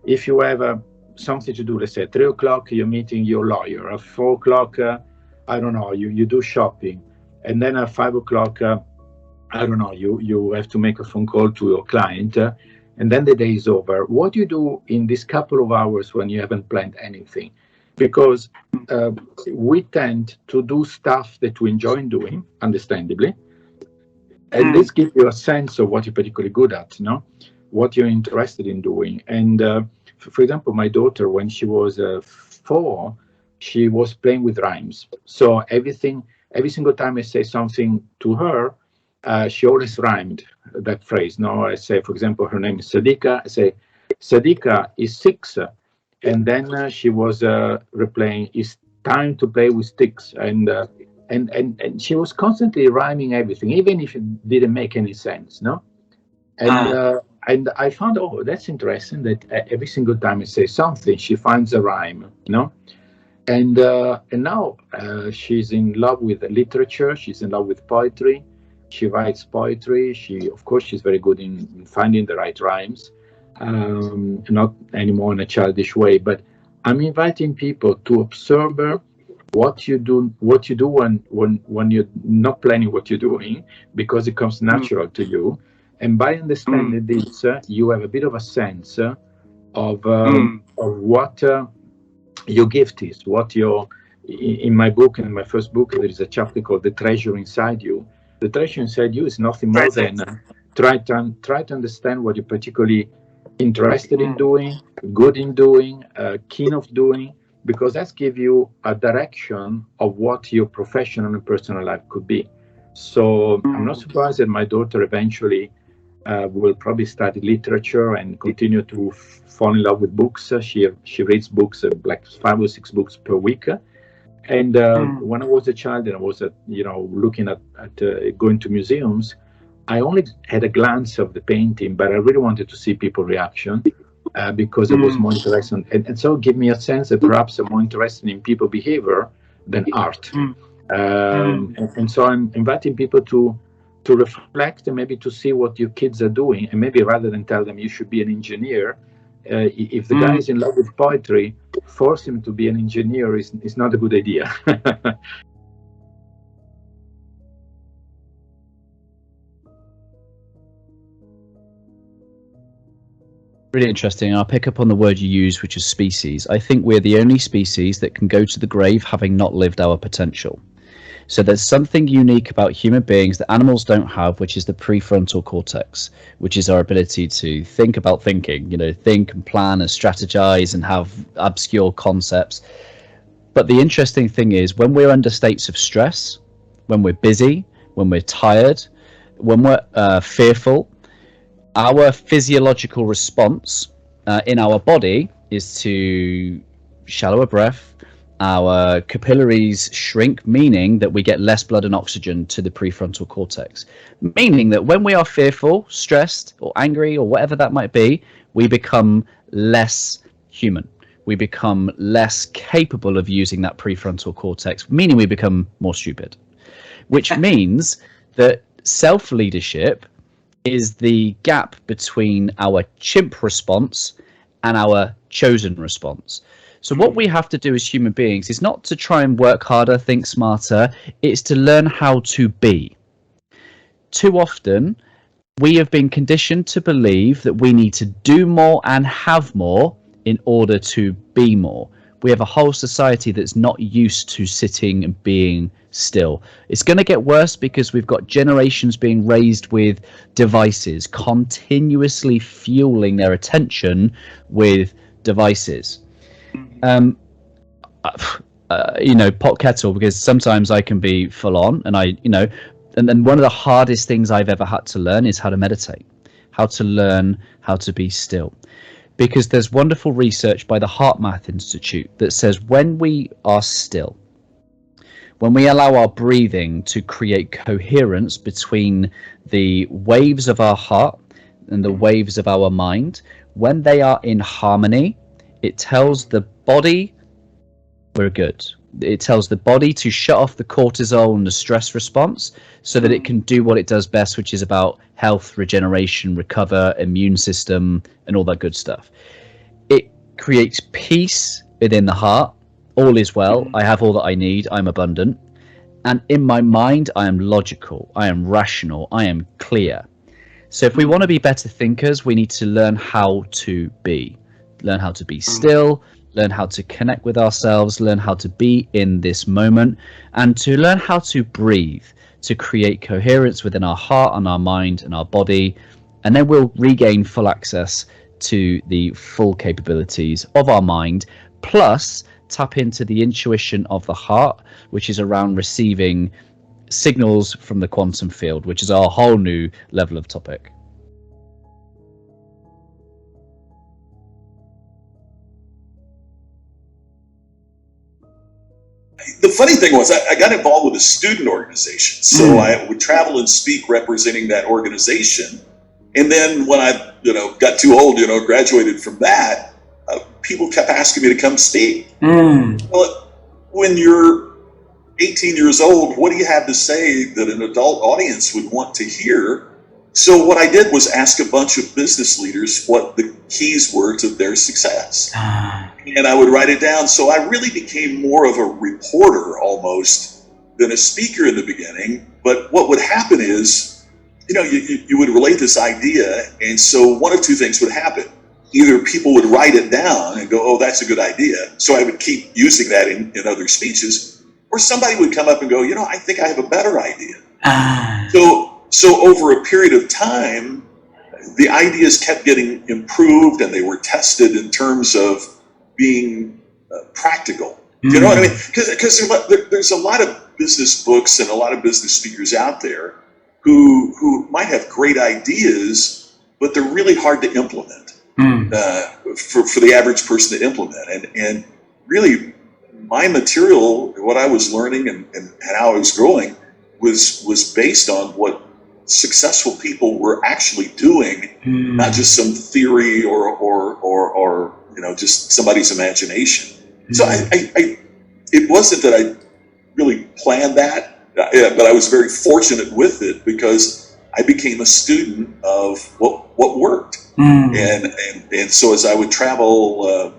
if you have something to do, let's say at 3 o'clock you're meeting your lawyer, at 4 o'clock, I don't know, you do shopping, and then at 5 o'clock, I don't know, you have to make a phone call to your client, and then the day is over. What do you do in this couple of hours when you haven't planned anything? Because we tend to do stuff that we enjoy doing, understandably, and this gives you a sense of what you're particularly good at, what you're interested in doing. And for example, my daughter, when she was 4, she was playing with rhymes. So every single time I say something to her, she always rhymed that phrase. I say, for example, her name is Sadika. I say, Sadika is 6. And then she was replaying, it's time to play with sticks. And she was constantly rhyming everything, even if it didn't make any sense, And I found, that's interesting, that every single time I say something, she finds a rhyme, And now she's in love with literature, she's in love with poetry, She writes poetry. Of course, she's very good in finding the right rhymes, not anymore in a childish way. But I'm inviting people to observe what you do when you're not planning what you're doing, because it comes natural to you. And by understanding this, you have a bit of a sense of what your gift is, what your. In my book, in my first book, there is a chapter called "The Treasure Inside You." The treasure inside you is nothing more than try to understand what you're particularly interested in doing, good in doing, keen of doing, because that's give you a direction of what your professional and personal life could be. So I'm not surprised that my daughter eventually will probably study literature and continue to fall in love with books. She reads books, like 5 or 6 books per week. And when I was a child and I was, looking at going to museums, I only had a glance of the painting, but I really wanted to see people's reaction because it was more interesting. And so it gave me a sense that perhaps I'm more interested in people behavior than art. And so I'm inviting people to reflect and maybe to see what your kids are doing. And maybe rather than tell them you should be an engineer, if the guy is in love with poetry, force him to be an engineer is not a good idea. Really interesting. I'll pick up on the word you use, which is species. I think we're the only species that can go to the grave having not lived our potential. So there's something unique about human beings that animals don't have, which is the prefrontal cortex, which is our ability to think about thinking, think and plan and strategize and have obscure concepts. But the interesting thing is when we're under states of stress, when we're busy, when we're tired, when we're fearful, our physiological response in our body is to shallow a breath. Our capillaries shrink, meaning that we get less blood and oxygen to the prefrontal cortex. Meaning that when we are fearful, stressed, or angry, or whatever that might be, we become less human. We become less capable of using that prefrontal cortex, meaning we become more stupid. Which means that self-leadership is the gap between our chimp response and our chosen response. So what we have to do as human beings is not to try and work harder, think smarter, it's to learn how to be. Too often, we have been conditioned to believe that we need to do more and have more in order to be more. We have a whole society that's not used to sitting and being still. It's going to get worse because we've got generations being raised with devices, continuously fueling their attention with devices. Pot kettle, because sometimes I can be full on and and then one of the hardest things I've ever had to learn is how to meditate, how to learn how to be still. Because there's wonderful research by the HeartMath Institute that says when we are still, when we allow our breathing to create coherence between the waves of our heart and the waves of our mind, when they are in harmony, it tells the body we're good. It tells the body to shut off the cortisol and the stress response so that it can do what it does best, which is about health, regeneration, recover, immune system, and all that good stuff. It creates peace within the heart. All is well. I have all that I need. I'm abundant. And in my mind, I am logical. I am rational. I am clear. So if we want to be better thinkers, we need to learn how to be. Learn how to be still, learn how to connect with ourselves, learn how to be in this moment, and to learn how to breathe, to create coherence within our heart and our mind and our body, and then we'll regain full access to the full capabilities of our mind, plus tap into the intuition of the heart, which is around receiving signals from the quantum field, which is our whole new level of topic. The funny thing was I got involved with a student organization. So I would travel and speak representing that organization. And then when I got too old, graduated from that, people kept asking me to come speak. Well, when you're 18 years old, what do you have to say that an adult audience would want to hear? So what I did was ask a bunch of business leaders what the keys were to their success. And I would write it down. So I really became more of a reporter almost than a speaker in the beginning. But what would happen is, you would relate this idea. And so one of two things would happen. Either people would write it down and go, oh, that's a good idea. So I would keep using that in other speeches. Or somebody would come up and go, I think I have a better idea. So over a period of time, the ideas kept getting improved and they were tested in terms of being practical. You know what I mean? Because there's a lot of business books and a lot of business speakers out there who might have great ideas, but they're really hard to implement for the average person to implement. And really, my material, what I was learning and how I was growing was based on what successful people were actually doing, not just some theory or just somebody's imagination. So it wasn't that I really planned that, but I was very fortunate with it because I became a student of what worked. And so as I would travel,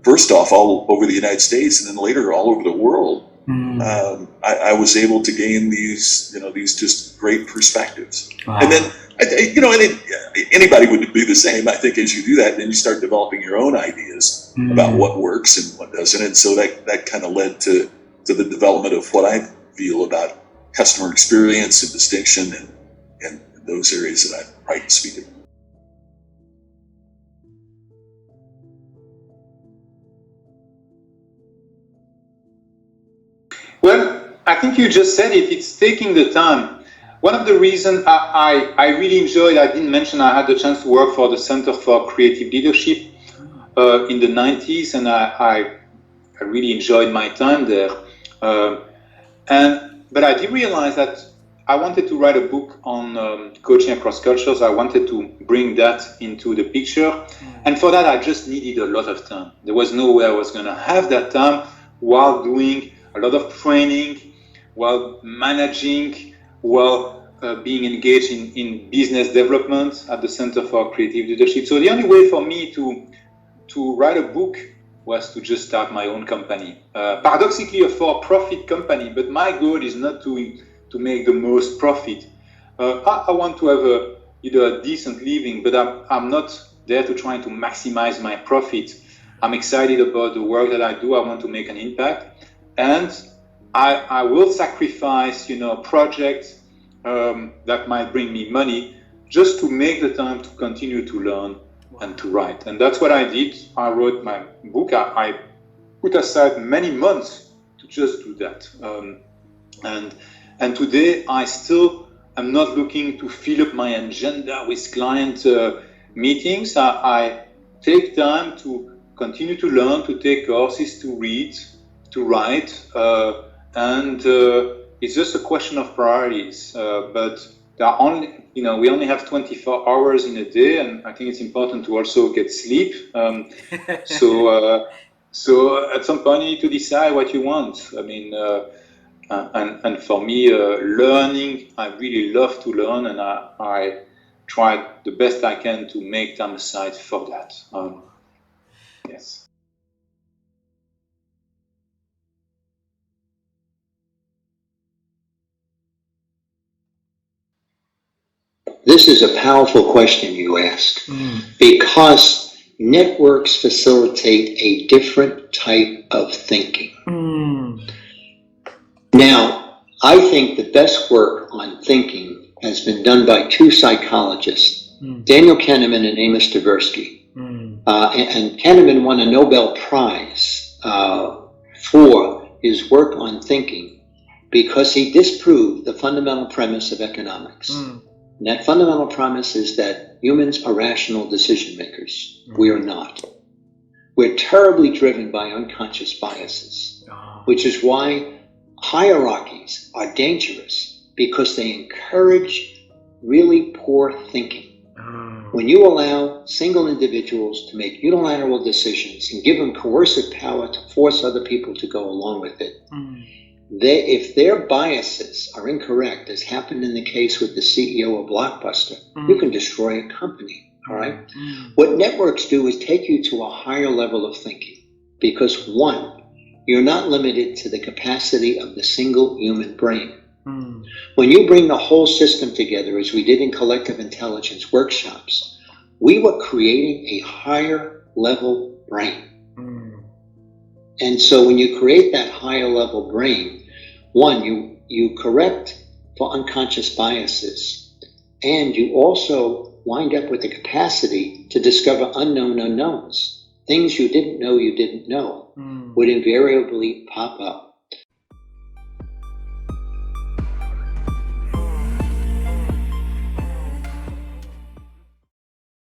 first off all over the United States and then later all over the world, I was able to gain these just great perspectives. Wow. And then, anybody would be the same. I think as you do that, then you start developing your own ideas about what works and what doesn't. And so that kind of led to the development of what I feel about customer experience and distinction and those areas that I write and speak about. Well, I think you just said it. It's taking the time. One of the reasons I really enjoyed, I didn't mention I had the chance to work for the Center for Creative Leadership in the 90s, and I really enjoyed my time there. But I did realize that I wanted to write a book on coaching across cultures. I wanted to bring that into the picture. And for that, I just needed a lot of time. There was no way I was going to have that time while doing a lot of training, while managing, while being engaged in business development at the Center for Creative Leadership. So the only way for me to write a book was to just start my own company. Paradoxically, a for-profit company, but my goal is not to make the most profit. I want to have either a decent living, but I'm not there to try to maximize my profit. I'm excited about the work that I do. I want to make an impact. And I will sacrifice, projects that might bring me money just to make the time to continue to learn and to write. And that's what I did. I wrote my book. I put aside many months to just do that. And today I still am not looking to fill up my agenda with client meetings. I take time to continue to learn, to take courses, to read, to write, and it's just a question of priorities. But there are only, we only have 24 hours in a day, and I think it's important to also get sleep. So at some point you need to decide what you want. I mean, and for me, learning, I really love to learn, and I try the best I can to make time aside for that. Yes. This is a powerful question you ask, because networks facilitate a different type of thinking. Now, I think the best work on thinking has been done by two psychologists, Daniel Kahneman and Amos Tversky. And Kahneman won a Nobel Prize for his work on thinking because he disproved the fundamental premise of economics. And that fundamental premise is that humans are rational decision makers. We are not. We're terribly driven by unconscious biases, which is why hierarchies are dangerous, because they encourage really poor thinking. When you allow single individuals to make unilateral decisions and give them coercive power to force other people to go along with it, if their biases are incorrect, as happened in the case with the CEO of Blockbuster, you can destroy a company, all right? What networks do is take you to a higher level of thinking because, one, you're not limited to the capacity of the single human brain. When you bring the whole system together, as we did in collective intelligence workshops, we were creating a higher level brain. And so when you create that higher level brain, one, you correct for unconscious biases, and you also wind up with the capacity to discover unknown unknowns. Things you didn't know would invariably pop up.